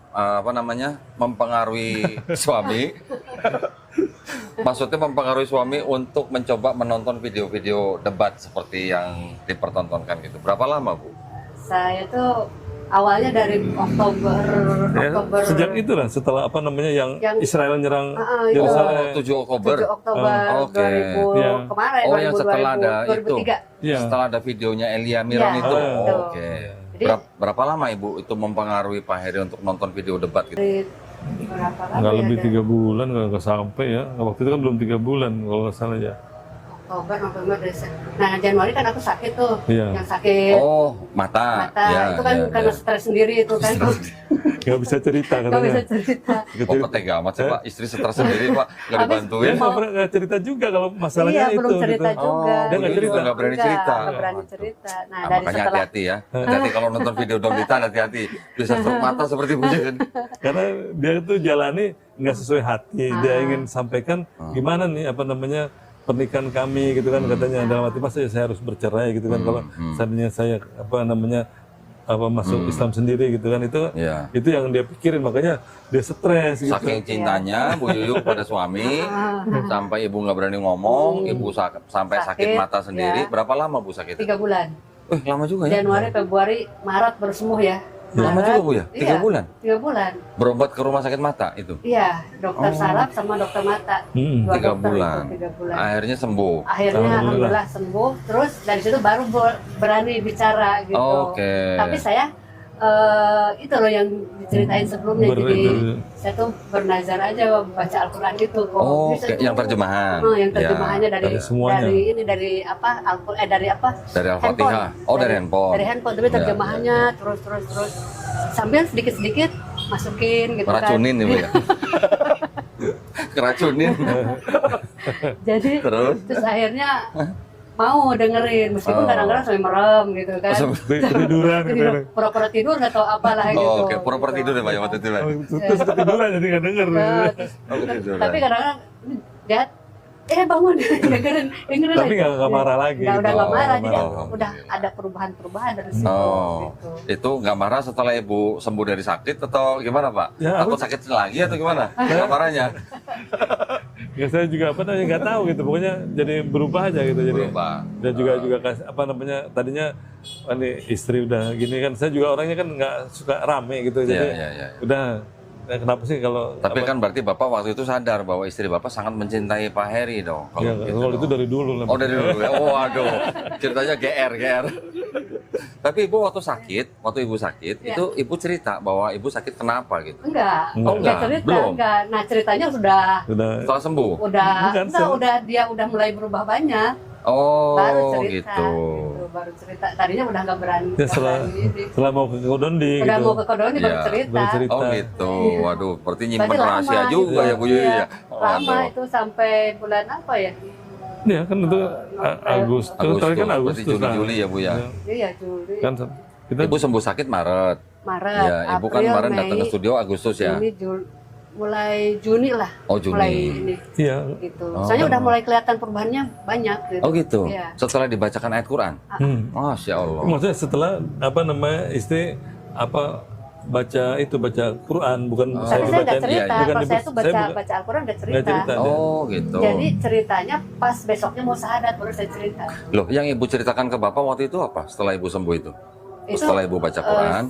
mempengaruhi suami? Maksudnya mempengaruhi suami untuk mencoba menonton video-video debat seperti yang dipertontonkan gitu. Berapa lama, Bu? Saya tuh awalnya dari Oktober. Sejak itulah setelah yang Israel nyerang Yerusalem. 7 Oktober. 7 Oktober 2000 kemarin. Oh, yang setelah ada 2003. itu. Setelah ada videonya Elia Miron itu. Oke. Berapa lama Ibu itu mempengaruhi Pak Heri untuk nonton video debat gitu? Nggak lebih 3 bulan, nggak sampai ya. Waktu itu kan belum 3 bulan kalau nggak salah ya. Oktober, November, Desember. Nah Januari kan aku sakit tuh, Iya. yang sakit Oh, mata. mata. Ya, Itu kan ya, karena ya. stres sendiri itu kan. Nggak bisa cerita Gak katanya. bisa cerita. Oh, tega amat sih Pak, istri stres sendiri Pak, nggak Habis- dibantuin. Dia nggak cerita juga kalau masalahnya Iya, itu. belum cerita gitu. juga. Dia nggak Bu Yuyu cerita. nggak berani cerita. Nggak berani cerita. Nah, Nah, dari makanya setelah hati-hati ya. Hati-hati kalau nonton video Domita, hati-hati. Bisa stroke mata seperti Bu Yuyu kan. Karena dia itu jalani nggak sesuai hati. Dia ingin sampaikan gimana nih apa namanya pernikahan kami gitu kan katanya dalam hati masa saya harus bercerai gitu kan kalau seandainya saya apa namanya apa masuk Islam sendiri gitu kan Iya. itu yang dia pikirin makanya dia stres gitu. Saking cintanya Bu Yuyu kepada suami, sampai ibu nggak berani ngomong, ibu sampai sakit Sakit, mata sendiri. ya. Berapa lama Bu sakit? 3 bulan. Lama juga ya? Januari, Februari, Maret baru sembuh ya. Lama juga Bu ya? 3 Iya, bulan? 3 bulan. Berobat ke rumah sakit mata itu? Iya, dokter saraf sama dokter mata. Hmm. 2 3 dokter bulan. itu, 3 bulan. Akhirnya sembuh. Akhirnya alhamdulillah sembuh. Terus dari situ baru berani bicara gitu. Oke. Tapi saya itu loh yang diceritain sebelumnya. Jadi saya tuh bernazar aja baca Al-Quran gitu. Kok Oh, bisa kayak yang tuh. terjemahan. Yang Ya. terjemahannya dari Dari semuanya. dari ini dari apa Al-Quran dari apa? Dari Al-Fatihah. Oh, dari handphone. Dari handphone, tapi Ya, terjemahannya terus sambil sedikit masukin gitu Keracunin kan. ya Bu ya? Keracunin. Jadi Terus? akhirnya mau dengerin meskipun kadang-kadang sampai merem gitu kan. Ketiduran gitu. Tidur, pura-pura tidur nggak tahu apalah gitu. Oh, oke. Pura-pura tidur ya Pak ya waktu itu Pak? Terus ketiduran jadi nggak denger. Nah, terus- Oh, ketiduran. tapi kadang-kadang Dad, bangun dengerin Tapi lagi. nggak marah lagi Udah gitu. nggak Oh, marah, jadi alhamdulillah. udah ada perubahan-perubahan dari situ. Oh, Gitu. itu nggak marah setelah ibu sembuh dari sakit atau gimana Pak? Ya, Takut sakit lagi atau gimana? Nggak marahnya? Ya saya juga apa namanya nggak tahu gitu pokoknya jadi berubah aja gitu jadi Berubah. dan juga apa namanya tadinya ini istri udah gini kan saya juga orangnya kan nggak suka rame gitu jadi Iya. udah kenapa sih kalau Tapi kan berarti Bapak waktu itu sadar bahwa istri Bapak sangat mencintai Pak Heri dong. ya, Gitu kalau dong. itu dari dulu lah. Oh dari dulu ya? Oh aduh, ceritanya GR. Tapi ibu waktu ibu sakit, Ya. itu ibu cerita bahwa ibu sakit kenapa gitu? Enggak, Oh, enggak. cerita, Belum? enggak. Nah ceritanya sudah Udah Setelah sembuh? Bukan, dia udah mulai berubah banyak. Oh Baru cerita, gitu. baru cerita. Tadinya udah nggak berani. ya nggak setelah berani ini. setelah mau ke Kodondi Udah gitu mau ke Kodoni baru Iya, cerita. baru cerita. Oh gitu. Waduh, berarti Berarti nyimpen lama rahasia gitu. juga ya Bu Yuyu Iya, ya. Lama Waduh. itu sampai bulan apa ya? ya kan itu Agustus tadi kan berarti Agustus lah. Juli-Juli ya Bu ya. Iya Juli, kan kita Ibu sembuh sakit Maret. Maret, Ya, ibu kan April, kemarin Mei, datang ke studio Agustus ya. Juni, mulai Juni lah. Oh, Juni. Mulai ini iya gitu. Oh. Soalnya udah mulai kelihatan perubahannya banyak gitu. Oh gitu. Iya. Setelah dibacakan ayat Quran. Masya Allah. maksudnya setelah apa namanya istri apa baca Quran bukan Tapi saya saya nggak dibacain cerita, bukan kalau saya tuh baca bukan- baca Al-Quran udah nggak cerita. cerita. Oh gitu. Jadi ceritanya pas besoknya mau syahadat baru saya cerita. Loh, yang ibu ceritakan ke bapak waktu itu apa? Setelah ibu sembuh itu? Itu, Setelah ibu baca Quran,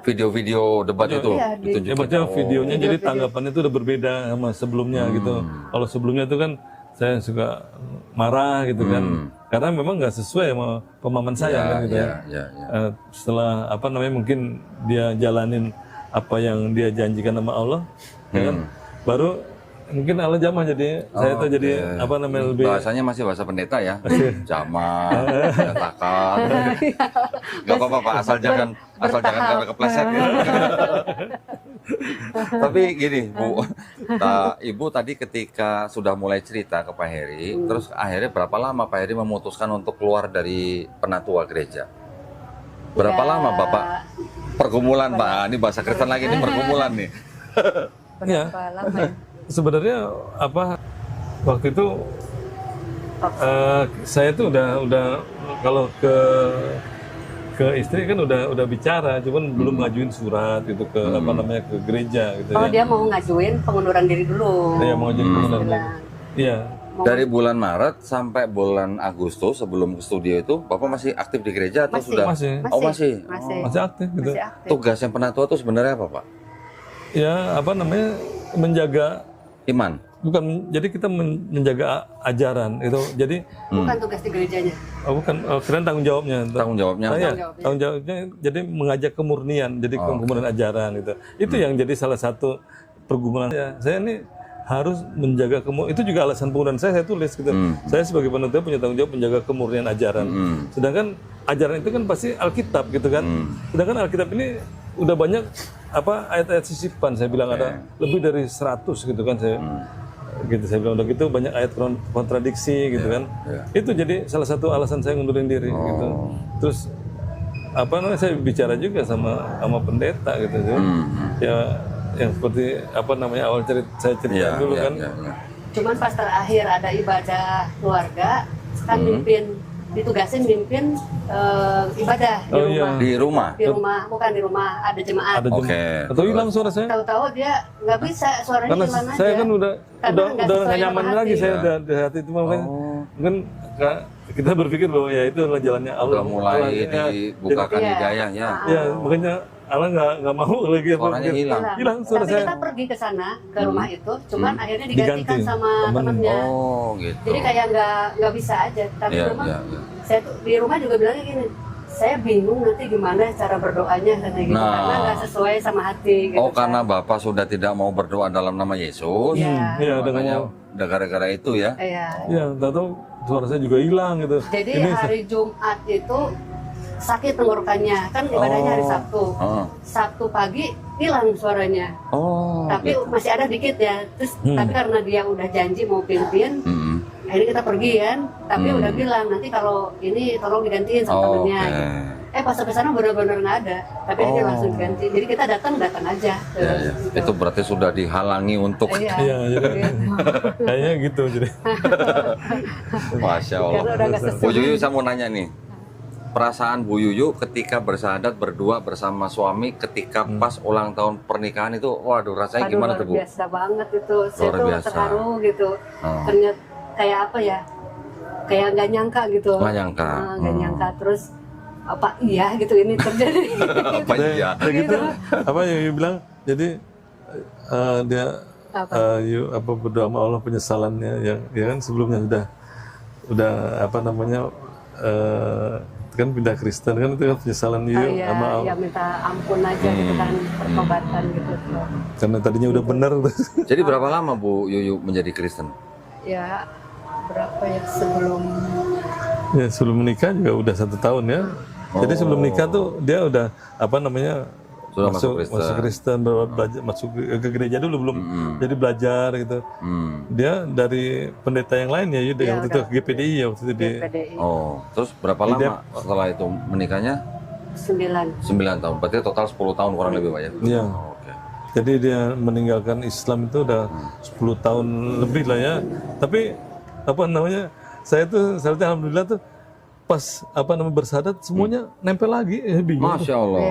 video-video debat itu Iya, di- Ya ditunjukin. maksudnya Oh. videonya jadi Video-video. tanggapannya itu udah berbeda sama sebelumnya gitu. Kalau sebelumnya itu kan saya suka marah gitu kan, karena memang nggak sesuai sama pemahaman saya kan gitu. Ya. Setelah apa namanya mungkin dia jalanin apa yang dia janjikan sama Allah, ya kan, baru mungkin Allah jamah jadi saya tuh jadi apa namanya lebih Bahasanya masih bahasa pendeta ya. Jamaah, nyatakan. Gak apa-apa Pak, asal jangan sampai kepleset ya. Tapi gini Bu, Ibu tadi ketika sudah mulai cerita ke Pak Heri, terus akhirnya berapa lama Pak Heri memutuskan untuk keluar dari penatua gereja? Berapa Ya. lama Bapak pergumulan Pak? Ini bahasa Kristen lagi nih, pergumulan nih. Berapa lama ya? sebenarnya apa waktu itu saya tuh udah kalau ke istri kan udah bicara, cuman belum ngajuin surat gitu ke apa namanya ke gereja gitu Oh ya. dia mau ngajuin pengunduran diri dulu. Iya mau ngajuin pengunduran diri. Bilang. Iya. Dari bulan Maret sampai bulan Agustus sebelum ke studio itu, Bapak masih aktif di gereja atau Masih. sudah? Masih. Oh masih. Masih. Masih aktif gitu. Masih aktif. Tugas yang penatua itu sebenarnya apa Pak? Ya apa namanya menjaga Iman. bukan jadi kita menjaga ajaran itu jadi Bukan tugas di gerejanya. bukan keren tanggung jawabnya. Tanggung jawabnya. Nah, ya, jawabnya. tanggung jawabnya jadi mengajak kemurnian, jadi kemurnian ajaran gitu. Itu yang jadi salah satu pergumulan saya. Saya ini harus menjaga itu juga alasan pengunduran saya tulis gitu. Saya sebagai panitia punya tanggung jawab menjaga kemurnian ajaran. Sedangkan ajaran itu kan pasti Alkitab gitu kan. Sedangkan Alkitab ini udah banyak ayat-ayat sisipan, saya bilang ada lebih dari 100 gitu kan saya. Gitu saya bilang udah gitu banyak ayat kontradiksi gitu kan. Itu jadi salah satu alasan saya ngundurin diri gitu. Terus saya bicara juga sama pendeta gitu ya yang seperti awal saya cerita dulu kan. Cuman pas terakhir ada ibadah keluarga kan ditugasin mimpin ibadah Di rumah? Di rumah, bukan di rumah, ada jemaat. Atau hilang suara saya? Tahu-tahu dia nggak bisa, suaranya karena hilang aja. saya kan udah nggak nyaman lagi saya udah di hati itu makanya kan kita berpikir bahwa ya itu adalah jalannya Allah. Udah mulai dibukakan hidayahnya. Ya makanya Allah nggak mau lagi suaranya hilang suara Tapi saya. kita pergi ke sana ke rumah itu, cuman akhirnya digantikan sama temennya. Gitu. Jadi kayak nggak bisa aja. Tapi saya tuh di rumah juga bilangnya gini, saya bingung nanti gimana cara berdoanya karena gitu, karena nggak sesuai sama hati. Gitu, karena Bapak sudah tidak mau berdoa dalam nama Yesus. Iya, makanya udah gara-gara itu ya. Iya, tahu suara saya juga hilang gitu. Jadi hari Jumat itu sakit tenggorokannya, kan ibadahnya hari Sabtu. Sabtu pagi hilang suaranya. Tapi masih ada dikit ya. Terus tapi karena dia udah janji mau pimpin, akhirnya kita pergi kan. Tapi udah bilang nanti kalau ini tolong digantiin sama temennya. Gitu. Pas sampai sana benar-benar nggak ada. Tapi dia langsung diganti. Jadi kita datang aja. Itu berarti sudah dihalangi untuk. Iya. Kayaknya gitu jadi. Masya Allah. Bu Yuyu, saya mau nanya nih. Perasaan Bu Yuyu ketika bersyahadat berdua bersama suami ketika pas ulang tahun pernikahan itu, waduh rasanya gimana tuh Bu? Luar biasa banget itu, saya tuh terharu gitu. Ternyata kayak apa ya, kayak nggak nyangka gitu. Nggak nyangka. Nggak nyangka, terus iya gitu ini terjadi. Apa iya? Gitu. Yuyu bilang, jadi dia berdoa sama Allah penyesalannya yang ya kan sebelumnya udah kan pindah Kristen kan itu kan penyesalan sama Allah. Iya, minta ampun aja gitu kan, pertobatan gitu. Karena tadinya udah benar. Jadi berapa lama Bu Yuyu menjadi Kristen? Ya berapa ya sebelum menikah juga udah 1 tahun ya. Jadi sebelum nikah tuh dia udah sudah masuk Kristen, belajar masuk ke gereja dulu belum jadi belajar gitu. Dia dari pendeta yang lain ya waktu itu GPDI ya waktu itu GPDI. Terus berapa lama setelah itu menikahnya? 9 tahun. Berarti total 10 tahun kurang lebih Pak ya? Iya. Jadi dia meninggalkan Islam itu udah 10 tahun lebih lah ya. Tapi saya tuh alhamdulillah tuh pas bersyahadat semuanya nempel lagi, bingung. Masya Allah.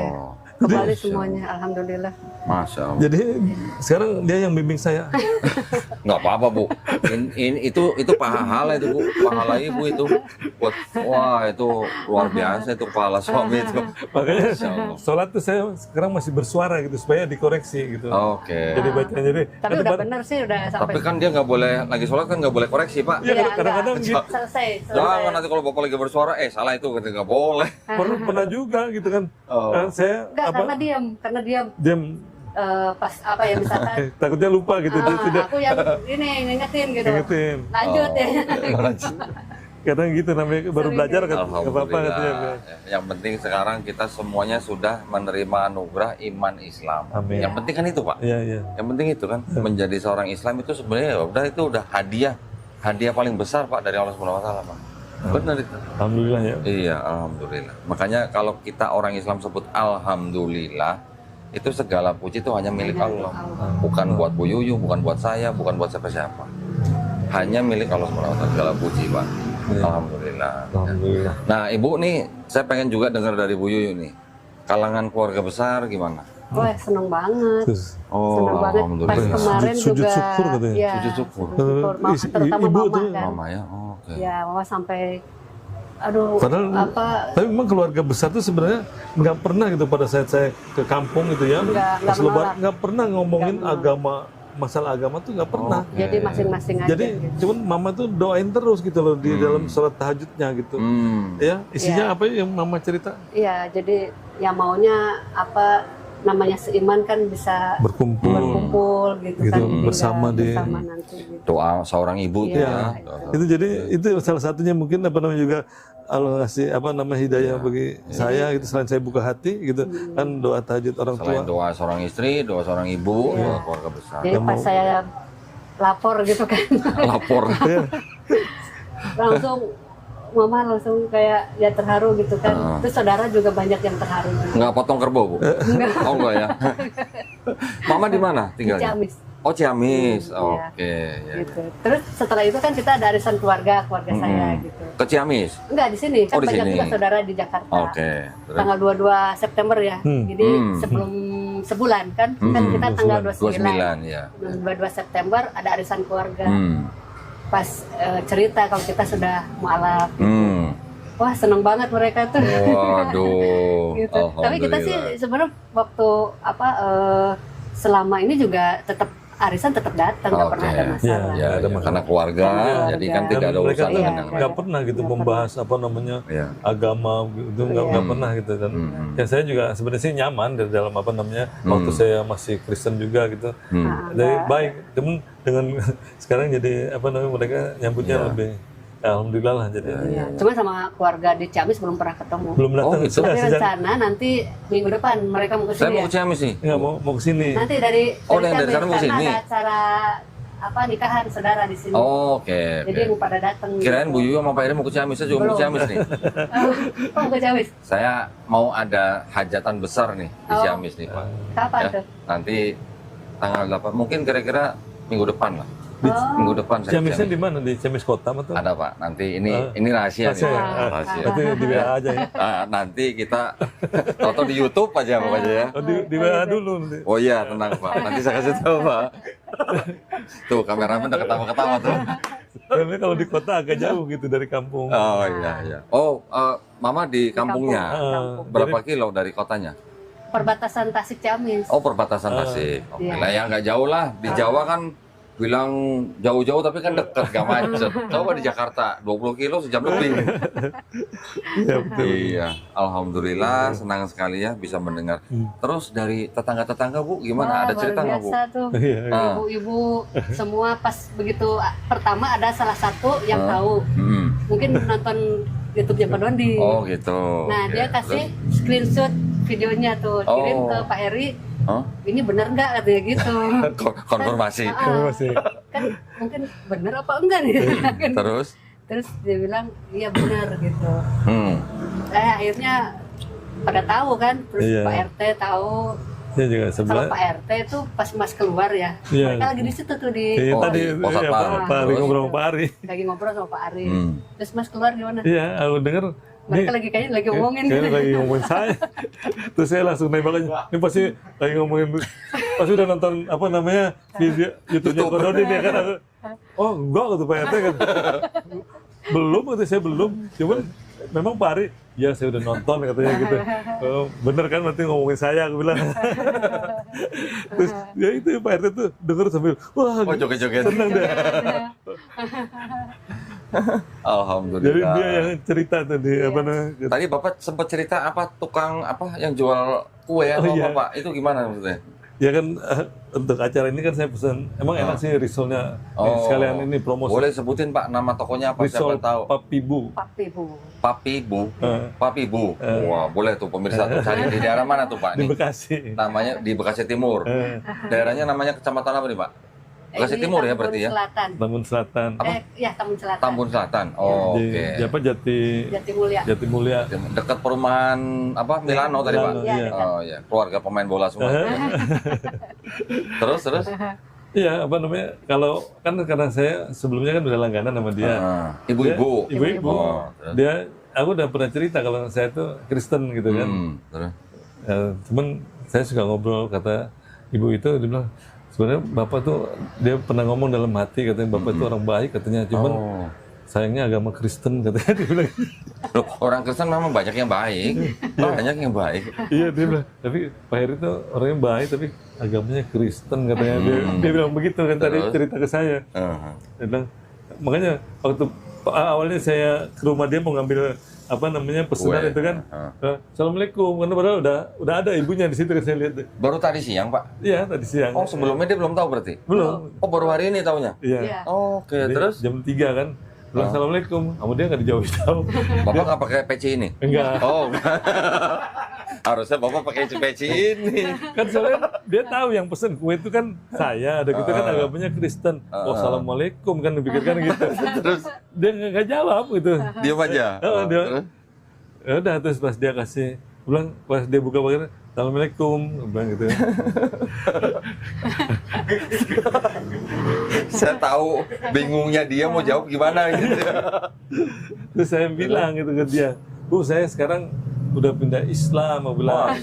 Kembali semuanya, alhamdulillah. Masya Allah. Jadi sekarang dia yang bimbing saya. Nggak apa-apa Bu. Itu pahala itu Bu. Pahala Ibu itu. Wah itu luar biasa itu pahala suami itu. Makanya sholat tuh saya sekarang masih bersuara gitu supaya dikoreksi gitu. Jadi bacanya jadi. Tapi udah benar sih udah sampai. Tapi kan dia nggak boleh lagi sholat kan nggak boleh koreksi Pak. Iya kadang-kadang gitu. Selesai. Jangan nanti kalau Bapak lagi bersuara salah itu nggak boleh. Pernah juga gitu kan. Saya karena diam pas misalkan takutnya lupa gitu. Aku yang ini ngingetin gitu. Lanjut ya. Kadang gitu namanya baru belajar kan apa-apa katanya. Yang penting sekarang kita semuanya sudah menerima anugerah iman Islam. Amin. Yang penting kan itu Pak. Iya. Yang penting itu kan menjadi seorang Islam itu sebenarnya udah hadiah paling besar Pak dari Allah Subhanahu wa taala Pak. Benar itu. Alhamdulillah ya. Iya, alhamdulillah. Makanya kalau kita orang Islam sebut alhamdulillah, itu segala puji itu hanya milik Allah. Bukan buat Bu Yuyu, bukan buat saya, bukan buat siapa-siapa. Hanya milik Allah SWT, segala puji, Pak. Alhamdulillah. Alhamdulillah. Nah, Ibu nih, saya pengen juga dengar dari Bu Yuyu nih. Kalangan keluarga besar gimana? Wah, seneng banget. Seneng banget. Pas alhamdulillah. kemarin Sujud juga. syukur katanya. Ya, Sujud syukur. Terutama Ibu mama tuh. kan. Mama ya, oke. Ya, mama sampai aduh Padahal, tapi memang keluarga besar tuh sebenarnya nggak pernah gitu pada saat saya ke kampung gitu ya, Nggak Lebaran menolak. nggak pernah ngomongin agama, masalah agama tuh nggak pernah. jadi masing-masing aja. Jadi cuman mama tuh doain terus gitu loh di dalam sholat tahajudnya gitu. Ya isinya apa yang mama cerita? Iya, jadi yang maunya apa namanya seiman kan bisa berkumpul gitu, gitu, kan tinggal bersama nanti gitu. Doa seorang ibu tuh Iya, ya. Itu jadi itu salah satunya mungkin apa namanya juga Allah ngasih apa namanya hidayah bagi saya gitu, selain saya buka hati gitu kan, doa tahajud orang tua. Selain doa seorang istri, doa seorang ibu, doa keluarga besar. Jadi pas saya lapor gitu kan, Lapor. langsung Mama langsung kayak ya terharu gitu kan. Terus saudara juga banyak yang terharu juga. Nggak potong kerbau, Bu? Oh enggak ya. Mama di mana Di tinggalnya? Ciamis. Oh, Ciamis. Iya. Oke, ya. Gitu. Terus setelah itu kan kita ada arisan keluarga saya gitu. Ke Ciamis. Enggak di sini, kan Oh, di banyak sini. juga saudara di Jakarta. Oke. Terus? Tanggal 22 September ya. Jadi sebelum sebulan kan, kan kita tanggal 29. 29 ya. 22 September ada arisan keluarga. Pas cerita kalau kita sudah mualaf. Wah, seneng banget mereka tuh. Waduh. Gitu. Tapi kita sih sebenarnya waktu selama ini juga tetap arisan tetap datang, nggak pernah ada masalah. Ya, ada karena keluarga, jadi kan tidak ada mereka urusan dengan yang nggak pernah gitu membahas apa namanya agama gitu, nggak pernah gitu kan. Ya saya juga sebenarnya sih nyaman dari dalam apa namanya waktu saya masih Kristen juga gitu. Jadi baik, temen dengan sekarang jadi apa namanya mereka nyambutnya lebih. Alhamdulillah lah jadi. Iya. Cuma sama keluarga di Ciamis belum pernah ketemu. Belum datang. gitu. Tapi rencana nanti minggu depan mereka mau Saya kesini mau ya. ke Ciamis nih. Nggak mau ke sini. Nanti dari dari sana mau karena kesini? ada acara apa nikahan saudara di sini. Oke. Jadi mau pada datang. Kirain Bu Yuyu sama Pak Eri mau ke Ciamis, saya juga mau ke Ciamis nih. Oh, ke Ciamis. Saya mau ada hajatan besar nih di Ciamis nih, Pak. Kapan Ya, tuh? nanti tanggal 8, mungkin kira-kira minggu depan lah. Minggu depan saya ke Ciamisnya Ciamis. di mana? Di Ciamis kota atau? Ada Pak, nanti ini rahasia nih. Rahasia. Berarti di WA aja ya. Nanti kita foto di YouTube aja pokoknya ya. Oh, di WA dulu nanti. Oh iya, tenang Pak. Nanti saya kasih tahu Pak. Tuh kameramen udah ketawa-ketawa tuh. Karena kalau di kota agak jauh gitu dari kampung. Oh iya iya. Oh, Mama di kampungnya. Kampung. Berapa kilo dari kotanya? Perbatasan Tasik Ciamis. Oh, perbatasan Tasik. Oke lah ya, nggak jauh lah. Di Jawa kan bilang jauh-jauh tapi kan dekat, gak macet. Coba di Jakarta 20 kilo sejam lebih. Iya betul. Iya, alhamdulillah senang sekali ya bisa mendengar. Terus dari tetangga-tetangga Bu gimana? Ada cerita nggak Bu? Biasa tuh. Iya. Ibu-ibu semua pas begitu pertama ada salah satu yang tahu. Mungkin nonton YouTube-nya Pak Dondi. Oh gitu. Nah, Oke. dia kasih screenshot videonya tuh, kirim ke Pak Eri. Ini bener nggak katanya gitu. Konfirmasi. Masih. Kan mungkin bener apa enggak nih. Terus dia bilang iya bener gitu. Akhirnya pada tahu kan, terus Iya. Pak RT tahu. Saya juga Kalau sebelah. Pak RT itu pas Mas keluar ya, Iya. mereka lagi di situ tuh Iya Oh, tadi di pos ya, satpam. Pak Ari Terus? ngobrol sama Pak Ari. lagi ngobrol sama Pak Ari. Terus Mas keluar gimana? Iya, aku denger. Mereka lagi kayaknya lagi ngomongin gitu. Kayaknya lagi ngomongin saya. Terus saya langsung nembak aja. Ini pasti lagi ngomongin. Pasti udah nonton apa namanya video YouTube-nya Kodoni dia kan. Oh enggak gitu Pak RT kan. Belum gitu, saya belum. Cuman memang Pak Ari, ya saya udah nonton katanya gitu. Oh, bener kan berarti ngomongin saya, aku bilang. Terus ya itu Pak RT tuh denger sambil wah joget-joget. seneng deh. Alhamdulillah. Jadi dia yang cerita tadi apa namanya? Tadi Bapak sempat cerita apa tukang apa yang jual kue atau iya. Bapak itu gimana maksudnya? Ya kan untuk acara ini kan saya pesan, emang enak sih risolnya. Nih, sekalian ini promosi. Boleh sebutin Pak nama tokonya apa Risol siapa tahu? Papibu. Papi Bu. Papibu. Papibu. Wah, boleh tuh pemirsa tuh cari di daerah mana tuh Pak? Di Nih, Bekasi. namanya di Bekasi Timur. Daerahnya namanya kecamatan apa nih Pak? Bekasi Ini Timur ya Tambun berarti ya? Selatan. Tambun Selatan. Ya Tambun Selatan. Tambun Selatan. Oh, Di oke. apa Jati Mulia. Jati Mulia. Dekat perumahan apa Milano tadi Pak? Milano, iya. Oh iya, keluarga pemain bola semua. Terus Iya, apa namanya? Kalau kan karena saya sebelumnya kan udah langganan sama dia. ibu-ibu. Ibu-ibu. Oh, terus? Dia aku udah pernah cerita kalau saya tuh Kristen gitu kan. Terus? Cuman saya suka ngobrol, kata ibu itu dia bilang sebenarnya bapak tuh dia pernah ngomong dalam hati katanya bapak itu orang baik katanya, cuman sayangnya agama Kristen katanya dia bilang. Loh, orang Kristen memang banyak yang baik, banyak yang baik. Iya dia bilang, tapi Pak Heri tuh orangnya baik tapi agamanya Kristen katanya. Dia bilang begitu kan tadi cerita ke saya. Dia bilang, makanya waktu awalnya saya ke rumah dia mau ngambil apa namanya pesanan Kue. itu kan. Assalamualaikum, karena padahal udah ada ibunya di situ kan saya lihat. Baru tadi siang, Pak? Iya, tadi siang. Oh, sebelumnya dia belum tahu berarti? Belum. Oh, baru hari ini taunya? Iya. Iya. Oke, Jadi terus? jam 3 kan. Bilang Assalamualaikum. Kamu dia nggak dijawab tahu. Bapak nggak pakai peci ini? Enggak. Oh, harusnya Bapak pakai peci ini. Kan soalnya dia tahu yang pesen kue itu kan saya, ada gitu kan agamanya Kristen. Wassalamualaikum kan dipikirkan gitu. Terus Dia nggak jawab gitu. diam aja. Dia, Terus? ya udah terus pas dia kasih, bilang pas dia buka pakai Assalamualaikum, bilang gitu. Saya tahu bingungnya dia mau jawab gimana gitu. Terus saya bilang gitu ke dia, Bu saya sekarang udah pindah Islam, mau bilang.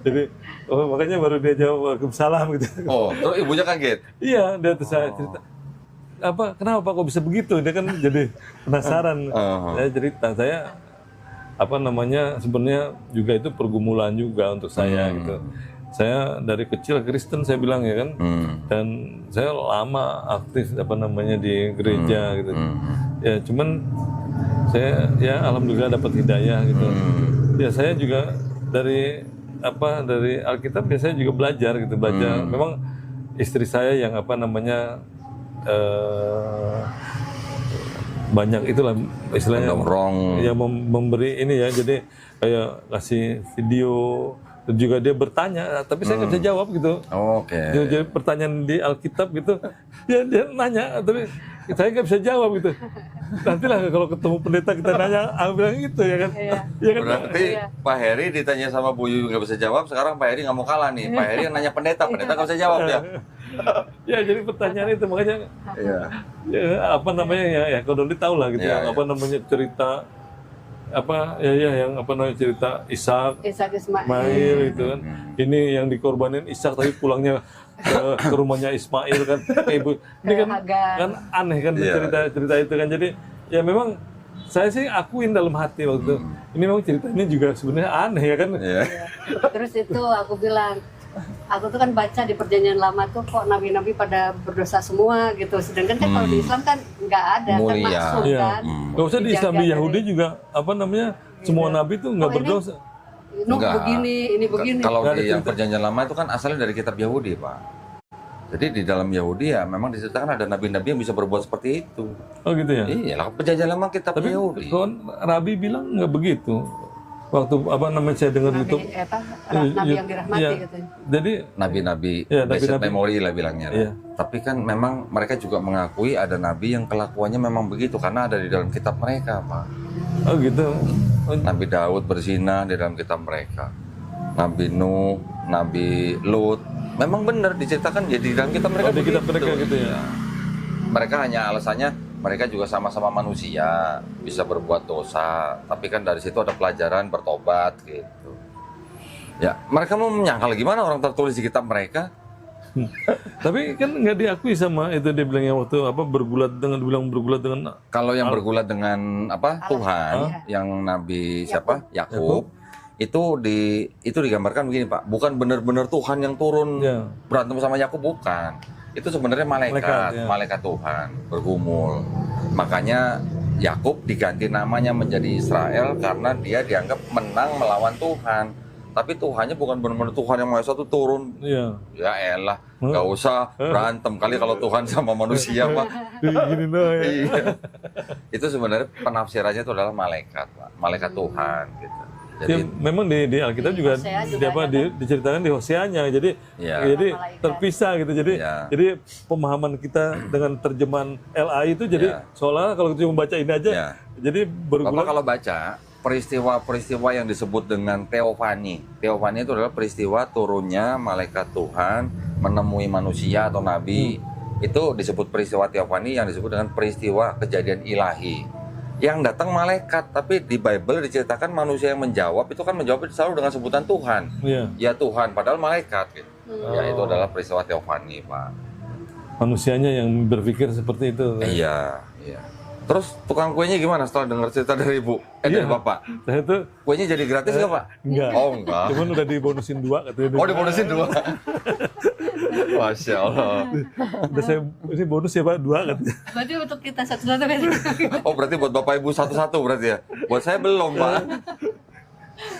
Jadi makanya baru dia jawab Waalaikumsalam gitu. Oh, terus ibunya kaget? Iya, dia terus saya cerita, kenapa Pak kok bisa begitu? Dia kan jadi penasaran. Saya cerita, saya apa namanya sebenarnya juga itu pergumulan juga untuk saya gitu. Saya dari kecil Kristen saya bilang ya kan, dan saya lama aktif apa namanya di gereja gitu. Ya cuman saya ya alhamdulillah dapat hidayah gitu. Ya saya juga dari Alkitab ya saya juga belajar gitu, Memang istri saya yang apa namanya banyak itulah istilahnya Mendorong. ya memberi ini ya, jadi kayak kasih video dan juga dia bertanya tapi saya nggak bisa jawab gitu. Oke. Jadi pertanyaan di Alkitab gitu ya dia nanya tapi saya nggak bisa jawab gitu. Nantilah kalau ketemu pendeta kita nanya bilang gitu ya kan. Ya kan. Berarti Pak Heri ditanya sama Bu Yuyu nggak bisa jawab, sekarang Pak Heri nggak mau kalah nih. Pak Heri yang nanya pendeta nggak bisa jawab ya. Ya jadi pertanyaan itu makanya Iya. ya, apa namanya ya kalau Doli tahu lah gitu Iya, ya, apa namanya cerita apa yang apa namanya cerita Ishak Ismail itu kan. Ini yang dikorbanin Ishak tapi pulangnya ke rumahnya Ismail kan. Ibu ini kan aneh kan cerita itu kan. Jadi ya memang saya sih akuin dalam hati waktu itu. Ini memang cerita ini juga sebenarnya aneh ya kan. Iya. Terus itu aku bilang, aku tuh kan baca di Perjanjian Lama tuh kok nabi-nabi pada berdosa semua gitu. Sedangkan kan kalau di Islam kan nggak ada, kan Mulia. maksud Iya. kan. Nggak usah di Islam, di Dijaga Yahudi dari- juga apa namanya semua nabi tuh nggak Oh, ini berdosa. Nuh Enggak. begini, ini begini. Kalau Nggak ada di yang cerita. perjanjian lama itu kan asalnya dari kitab Yahudi, Pak. Jadi di dalam Yahudi ya memang diceritakan ada nabi-nabi yang bisa berbuat seperti itu. Oh gitu ya. Iya, lah perjanjian lama kitab Tapi Yahudi. kon Rabi bilang nggak begitu. Waktu apa namanya saya dengar Nabi, itu. nabi yang dirahmati Iya. katanya. Jadi Nabi-nabi Iya, basic nabi-nabi. memory lah bilangnya. Iya. Tapi kan memang mereka juga mengakui ada nabi yang kelakuannya memang begitu karena ada di dalam kitab mereka, Pak. oh gitu. Oh, Nabi Daud berzina di dalam kitab mereka. Nabi Nuh, Nabi Lut, memang benar diceritakan jadi di dalam kitab mereka. di kitab begitu. mereka gitu ya. Iya. Mereka hanya alasannya mereka juga sama-sama manusia, bisa berbuat dosa, tapi kan dari situ ada pelajaran bertobat gitu. Ya, mereka mau menyangkal gimana orang tertulis di kitab mereka? Tapi kan nggak diakui sama itu dia bilang yang waktu apa bergulat dengan Kalau yang bergulat dengan apa Tuhan, yang Nabi siapa Yakub, itu digambarkan begini Pak, bukan benar-benar Tuhan yang turun Ya. berantem sama Yakub, bukan. Itu sebenarnya Malaikat, ya. malaikat Tuhan bergumul. Makanya Yakub diganti namanya menjadi Israel karena dia dianggap menang melawan Tuhan. Tapi Tuhannya bukan benar-benar Tuhan yang Maha Esa itu turun. Iya. Ya elah, nggak usah berantem kali kalau Tuhan sama manusia Pak. Gini doang ya. Iya. Itu sebenarnya penafsirannya itu adalah malaikat, Pak. Malaikat Tuhan gitu. Ya, Jadi memang di Alkitab juga, Hosea juga diceritakan di Hoseanya. Jadi Iya. Malaikat. terpisah gitu. Jadi Iya. jadi pemahaman kita dengan terjemahan LA itu jadi Iya. seolah kalau cuma baca ini aja. Iya. Jadi Bapak bergulat. kalau baca peristiwa-peristiwa yang disebut dengan teofani. Teofani itu adalah peristiwa turunnya malaikat Tuhan menemui manusia atau nabi. Itu disebut peristiwa teofani yang disebut dengan peristiwa kejadian ilahi. Yang datang malaikat, tapi di Bible diceritakan manusia yang menjawab itu kan menjawab selalu dengan sebutan Tuhan. Iya. Ya Tuhan, padahal malaikat gitu. Ya itu adalah peristiwa teofani, Pak. Manusianya yang berpikir seperti itu. Iya, iya. Terus tukang kuenya gimana setelah dengar cerita dari ibu? Dari bapak? Saya tuh Kuenya jadi gratis nggak pak? enggak. Oh enggak. Cuman udah dibonusin 2 katanya. Oh dibonusin 2. Masya Allah. Udah saya ini bonus ya Pak 2 katanya. Berarti untuk kita satu-satu kan? Oh berarti buat bapak ibu satu-satu berarti ya? Buat saya belum pak.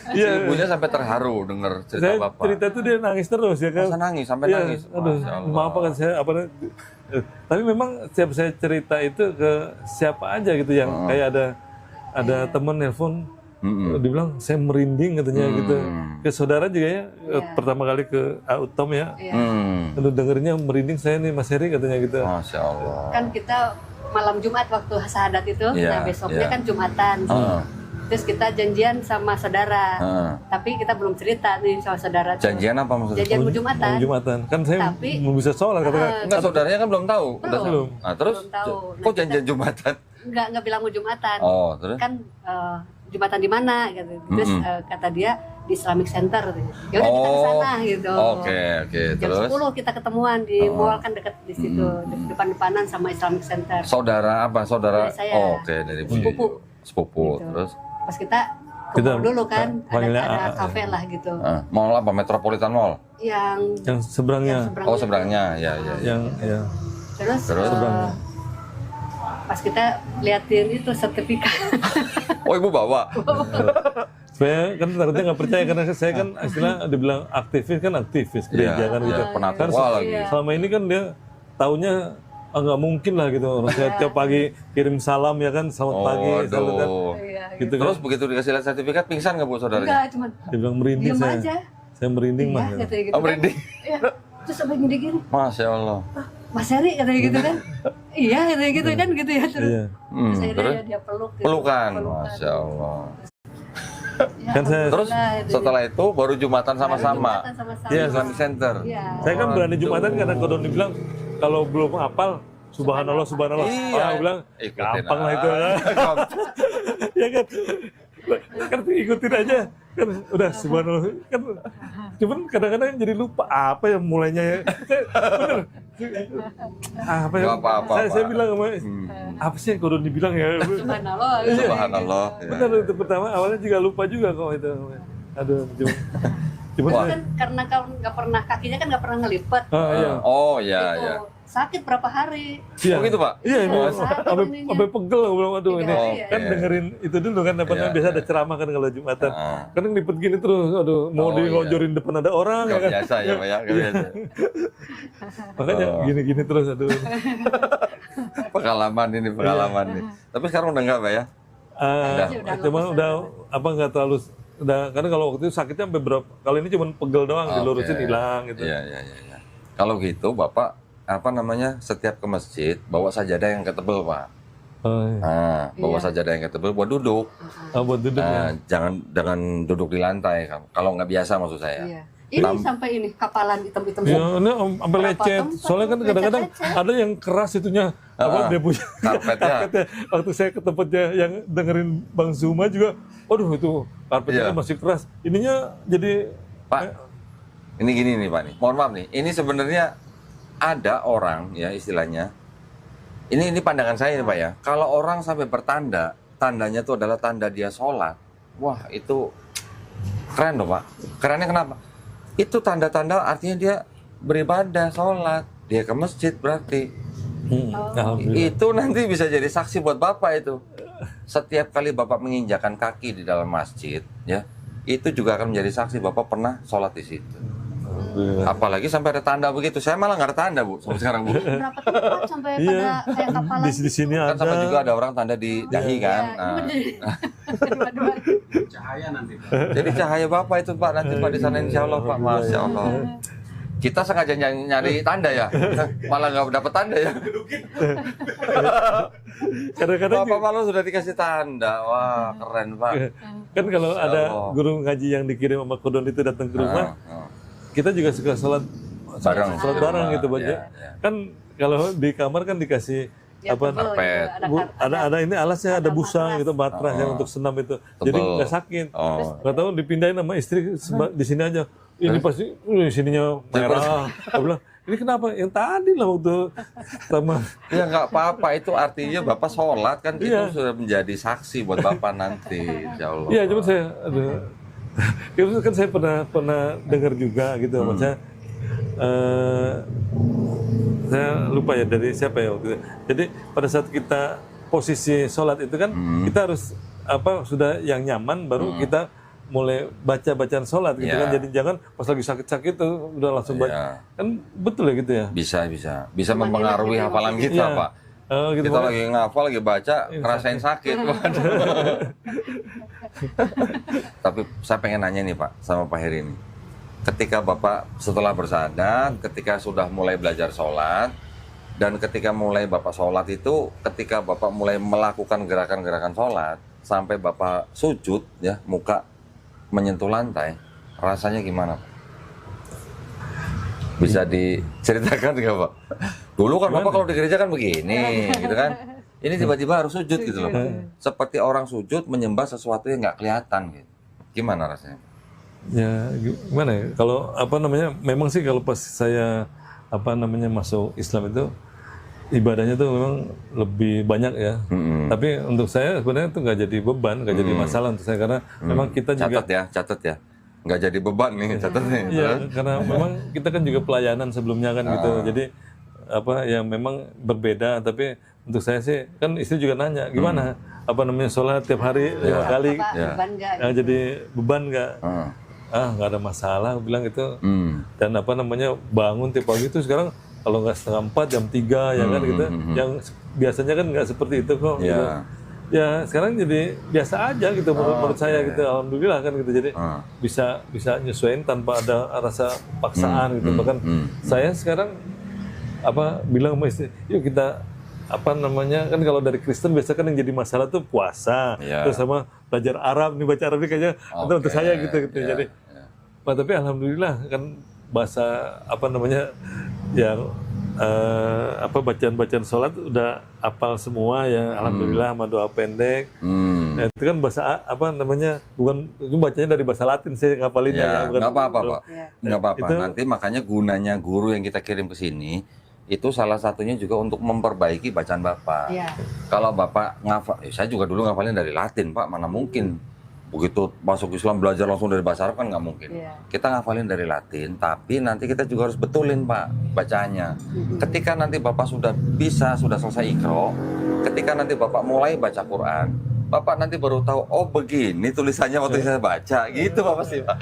Si ibunya sampai terharu dengar cerita Saya bapak. cerita tuh dia nangis terus ya kan. Masa nangis sampai Iya, nangis. aduh, Masya Allah. maaf kan saya tapi memang setiap saya cerita itu ke siapa aja gitu yang kayak ada teman nelpon dibilang saya merinding katanya gitu. Ke saudara juga ya pertama kali ke Utom ya. Aduh dengerinnya merinding saya nih Mas Heri katanya gitu. Masya Allah. Kan kita malam Jumat waktu syahadat itu, Iya, nah besoknya iya. kan Jumatan. Terus kita janjian sama saudara, tapi kita belum cerita nih sama saudara. tuh. Janjian apa maksudnya? Janjian mau Jumatan. Malam Jumatan. Kan saya Tapi- belum bisa sholat katakan. Enggak, saudaranya kan belum tahu. Belum. Nah, terus Belum tahu. kok janjian Jumatan? Nggak bilang mau Jumatan. Oh, terus? Kan Jumatan di mana gitu. Terus kata dia di Islamic Center. Ya udah kita ke sana gitu. Oke. Jam Terus 10 kita ketemuan di mall kan dekat di situ, depan-depanan sama Islamic Center. saudara apa? Saudara? Dari saya. Oh, oke, dari ibu. Sepupu. Sepupu. Gitu. Terus Pas kita ke Kita mall dulu kan, panggilnya ada AA. kafe lah gitu. mall apa? Metropolitan Mall. Yang Yang seberangnya. Oh, seberangnya. Ya. Yang ya. Terus, Terus? pas kita liatin itu sertifikat. Oh, ibu bawa. Saya kan takutnya nggak percaya karena saya kan istilah dibilang aktivis kan aktivis gereja kan gitu. Penatua Kan lagi. selama ini kan dia taunya nggak mungkin lah gitu. Orang saya tiap pagi kirim salam ya kan, selamat pagi, selalu kan. Aduh. Gitu kan. Terus begitu dikasih lihat sertifikat pingsan nggak bu saudaranya? Enggak, cuman Dia bilang merinding diem saya. aja. Saya merinding mah. Iya, katanya gitu. Oh, merinding. Iya. Terus sampai gini-gini, Masya Allah. Mas Heri katanya gitu kan. Iya, katanya gitu kan gitu ya. Terus, Iya. terus akhirnya terus? dia peluk. gitu. Pelukan. Masya Allah. Ya, Kan saya- Terus alhamdulillah, itu setelah itu baru Jumatan sama-sama. Jumatan sama-sama. Iya, Islamic Center. Iya. Saya kan berani Jumatan karena Kodon dibilang kalau belum hafal Subhanallah, Subhanallah. Iya. Orang bilang Ikutin gampang lah itu. aja. Ya kan, kan ikutin aja kan udah Subhanallah kan. Cuman kadang-kadang jadi lupa apa yang mulainya ya. Bener. Apa yang Gak apa-apa, saya Pak. bilang sama apa sih yang Kodon dibilang ya? Subhanallah. Subhanallah. Ya. Benar itu pertama awalnya juga lupa juga kok itu. Aduh, cuman Wah. Kan karena kau nggak pernah kakinya kan nggak pernah ngelipet. iya. Oh ya Gitu. ya. Sakit berapa hari. Iya. Oh gitu Pak? Iya, ini Oh, sampai pegel aku bilang aduh ini. Iya, Kan iya. dengerin itu dulu kan apa namanya Iya, biasa iya. ada ceramah kan kalau Jumatan. Ah. Kan yang lipet gini terus aduh mau Oh, dilonjorin depan ada orang Gak ya kan. biasa ya Pak ya, gak biasa. Makanya Oh. gini-gini terus aduh. Pengalaman ini, pengalaman nih. Tapi sekarang udah enggak Pak ya? Udah nggak Cuman bisa. udah apa nggak terlalu udah karena kalau waktu itu sakitnya sampai berapa kali ini cuma pegel doang dilurusin Oke. hilang gitu. Iya, iya, iya. Ya. Kalau gitu Bapak, apa namanya, setiap ke masjid, bawa sajadah yang ketebel Pak. Oh, iya. Nah, bawa Iya. sajadah yang ketebel buat duduk. Buat duduk ya. Jangan duduk di lantai. Kalau nggak biasa maksud saya. Iya. Ini sampai ini kapalan hitam-hitam. Ya, ini sampai Berapa lecet. tempat Soalnya kan tuh, kadang-kadang lecet-lecet. ada yang keras itunya. Apa dia punya Karpetnya. karpetnya. Waktu saya ke tempatnya yang dengerin Bang Zuma juga, waduh itu karpetnya Iya. masih keras. Ininya jadi Pak, ini gini nih Pak nih. Mohon maaf nih. Ini sebenarnya ada orang ya istilahnya. Ini pandangan saya nih Pak ya. Kalau orang sampai bertanda, tandanya itu adalah tanda dia sholat. Wah itu keren loh Pak. Kerennya kenapa? Itu tanda-tanda artinya dia beribadah, sholat. Dia ke masjid berarti. alhamdulillah. Itu nanti bisa jadi saksi buat Bapak itu. Setiap kali Bapak menginjakan kaki di dalam masjid, ya, itu juga akan menjadi saksi Bapak pernah sholat di situ. Alhamdulillah. Apalagi sampai ada tanda begitu. Saya malah nggak ada tanda Bu sampai sekarang Bu. Berapa tempat sampai Iya. pada kayak kapalan. Di sini Kan ada. sampai juga ada orang tanda di dahi kan. Iya, Nah, dua-dua. jadi cahaya Bapak itu Pak nanti Pak di sana insya Allah Pak. Masya Allah. Kita sengaja nyari tanda ya, malah nggak dapet tanda ya. Kadang-kadang Bapak malah sudah dikasih tanda. Wah keren Pak. kan kalau ada Allah. guru ngaji yang dikirim sama Kodon itu datang ke rumah, kita juga suka sholat Bareng. sholat bareng gitu Bang. Iya, iya. Kan kalau di kamar kan dikasih Ya, apa tebel karpet. gitu, ada ini alasnya ada busa matras. gitu matras yang untuk senam itu jadi Tebel. nggak sakit Oh. nggak tahu dipindahin sama istri di sini aja ini pasti sininya merah. Aku bilang, ini kenapa? Yang tadi lah waktu sama. Ya nggak apa-apa, itu artinya Bapak sholat kan, itu Iya. sudah menjadi saksi buat Bapak nanti, insya Allah. Iya, cuma saya, itu kan saya pernah dengar juga gitu, maksudnya saya lupa ya dari siapa ya waktu itu. Jadi pada saat kita posisi sholat itu kan kita harus sudah yang nyaman baru kita mulai baca bacaan sholat gitu kan. Jadi jangan pas lagi sakit-sakit tuh udah langsung baca. Kan betul ya gitu ya. Bisa mempengaruhi hafalan kita, Iya. Pak. Gitu, Kita lagi ngafal, lagi baca, ngerasain sakit. Tapi saya pengen nanya nih Pak, sama Pak Heri ini. Ketika Bapak setelah bersyahadat, ketika sudah mulai belajar sholat, dan ketika mulai Bapak sholat itu, ketika Bapak mulai melakukan gerakan-gerakan sholat, sampai Bapak sujud, ya muka menyentuh lantai, rasanya gimana Pak? Bisa diceritakan nggak Pak? Dulu kan Bapak kalau di gereja kan begini, gitu kan? Ini tiba-tiba harus sujud gitu loh. Seperti orang sujud menyembah sesuatu yang nggak kelihatan gitu. Gimana rasanya? Ya gimana ya, kalau memang sih kalau pas saya masuk Islam itu ibadahnya tuh memang lebih banyak ya. Tapi untuk saya sebenarnya itu nggak jadi beban, nggak jadi masalah untuk saya, karena memang kita juga catat ya, nggak jadi beban nih, catat nih. Iya, karena memang kita kan juga pelayanan sebelumnya kan gitu. Jadi yang memang berbeda, tapi untuk saya sih kan istri juga nanya gimana sholat tiap hari 5 kali, beban nggak? jadi beban nggak? Nggak ada masalah, aku bilang gitu. Dan bangun tiap pagi itu sekarang kalau nggak 3:30 jam 3 ya kan gitu. Yang biasanya kan nggak seperti itu kok. Gitu. Ya sekarang jadi biasa aja gitu menurut saya gitu. Alhamdulillah kan gitu. Jadi bisa nyesuaiin tanpa ada rasa paksaan gitu. Bahkan saya sekarang bilang sama istri, yuk kita kan kalau dari Kristen biasa kan yang jadi masalah tuh puasa, terus sama belajar Arab nih, baca Arab nih kayaknya untuk saya gitu. Jadi tapi alhamdulillah kan bahasa yang bacaan-bacaan sholat udah hafal semua ya, alhamdulillah, sama doa pendek. Nah, itu kan bahasa bukan itu bacanya dari bahasa Latin saya ngapalinnya. Nggak apa-apa Pak, nggak apa-apa. Itu, nanti makanya gunanya guru yang kita kirim ke sini itu salah satunya juga untuk memperbaiki bacaan Bapak. Kalau Bapak ngafal, saya juga dulu ngafalin dari Latin Pak, mana mungkin begitu masuk Islam belajar langsung dari bahasa Arab kan nggak mungkin. Kita ngafalin dari Latin, tapi nanti kita juga harus betulin Pak bacaannya. Ketika nanti Bapak sudah selesai Iqra, ketika nanti Bapak mulai baca Quran, Bapak nanti baru tahu, oh begini tulisannya waktu saya baca, gitu Pak pasti Pak.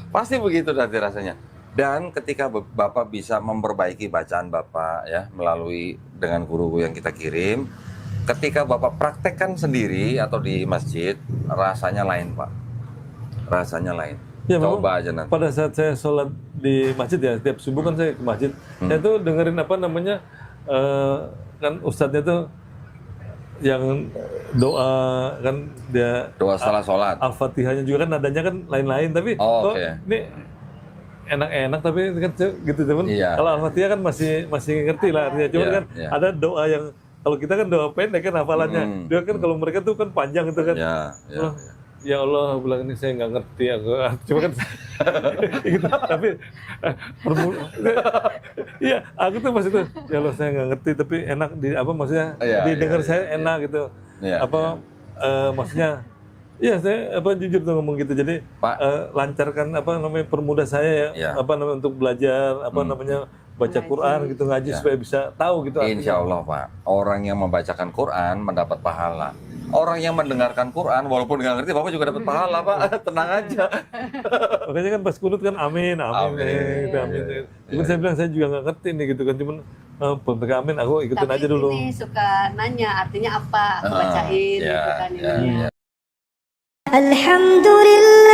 Pasti begitu nanti rasanya. Dan ketika Bapak bisa memperbaiki bacaan Bapak ya melalui dengan guru yang kita kirim, ketika Bapak praktekkan sendiri atau di masjid, rasanya lain Pak. Rasanya lain. Ya, coba aja nanti. Pada saat saya sholat di masjid ya, tiap subuh kan saya ke masjid, saya tuh dengerin kan ustadznya tuh yang doa kan dia Doa setelah sholat. Al-Fatihahnya juga kan nadanya kan lain-lain, tapi ini enak-enak tapi kan gitu teman. Kalau Al-Fatihah kan masih ngerti lah artinya. Cuman kan ada doa yang kalau kita kan doa pendek kan hafalannya. Dia kan kalau mereka tuh kan panjang itu kan. Ya Allah, bilang ini saya nggak ngerti aku. Cuma kan gitu. Tapi iya, aku tuh masih tuh ya Allah saya nggak ngerti tapi enak maksudnya didengar saya enak gitu. Maksudnya iya, saya jujur tuh ngomong gitu. Jadi lancarkan permudah saya ya, untuk belajar baca Quran gitu, ngaji supaya bisa tahu gitu. Insya Allah Pak, orang yang membacakan Quran mendapat pahala. Orang yang mendengarkan Quran walaupun nggak ngerti, Bapak juga dapat pahala Pak. Tenang aja. Makanya kan pas kunut kan amin. Cuman saya bilang saya juga nggak ngerti nih gitu kan, cuman amin aku ikutin aja dulu. Tapi ini suka nanya artinya apa, aku bacain gitu kan ini. Alhamdulillah.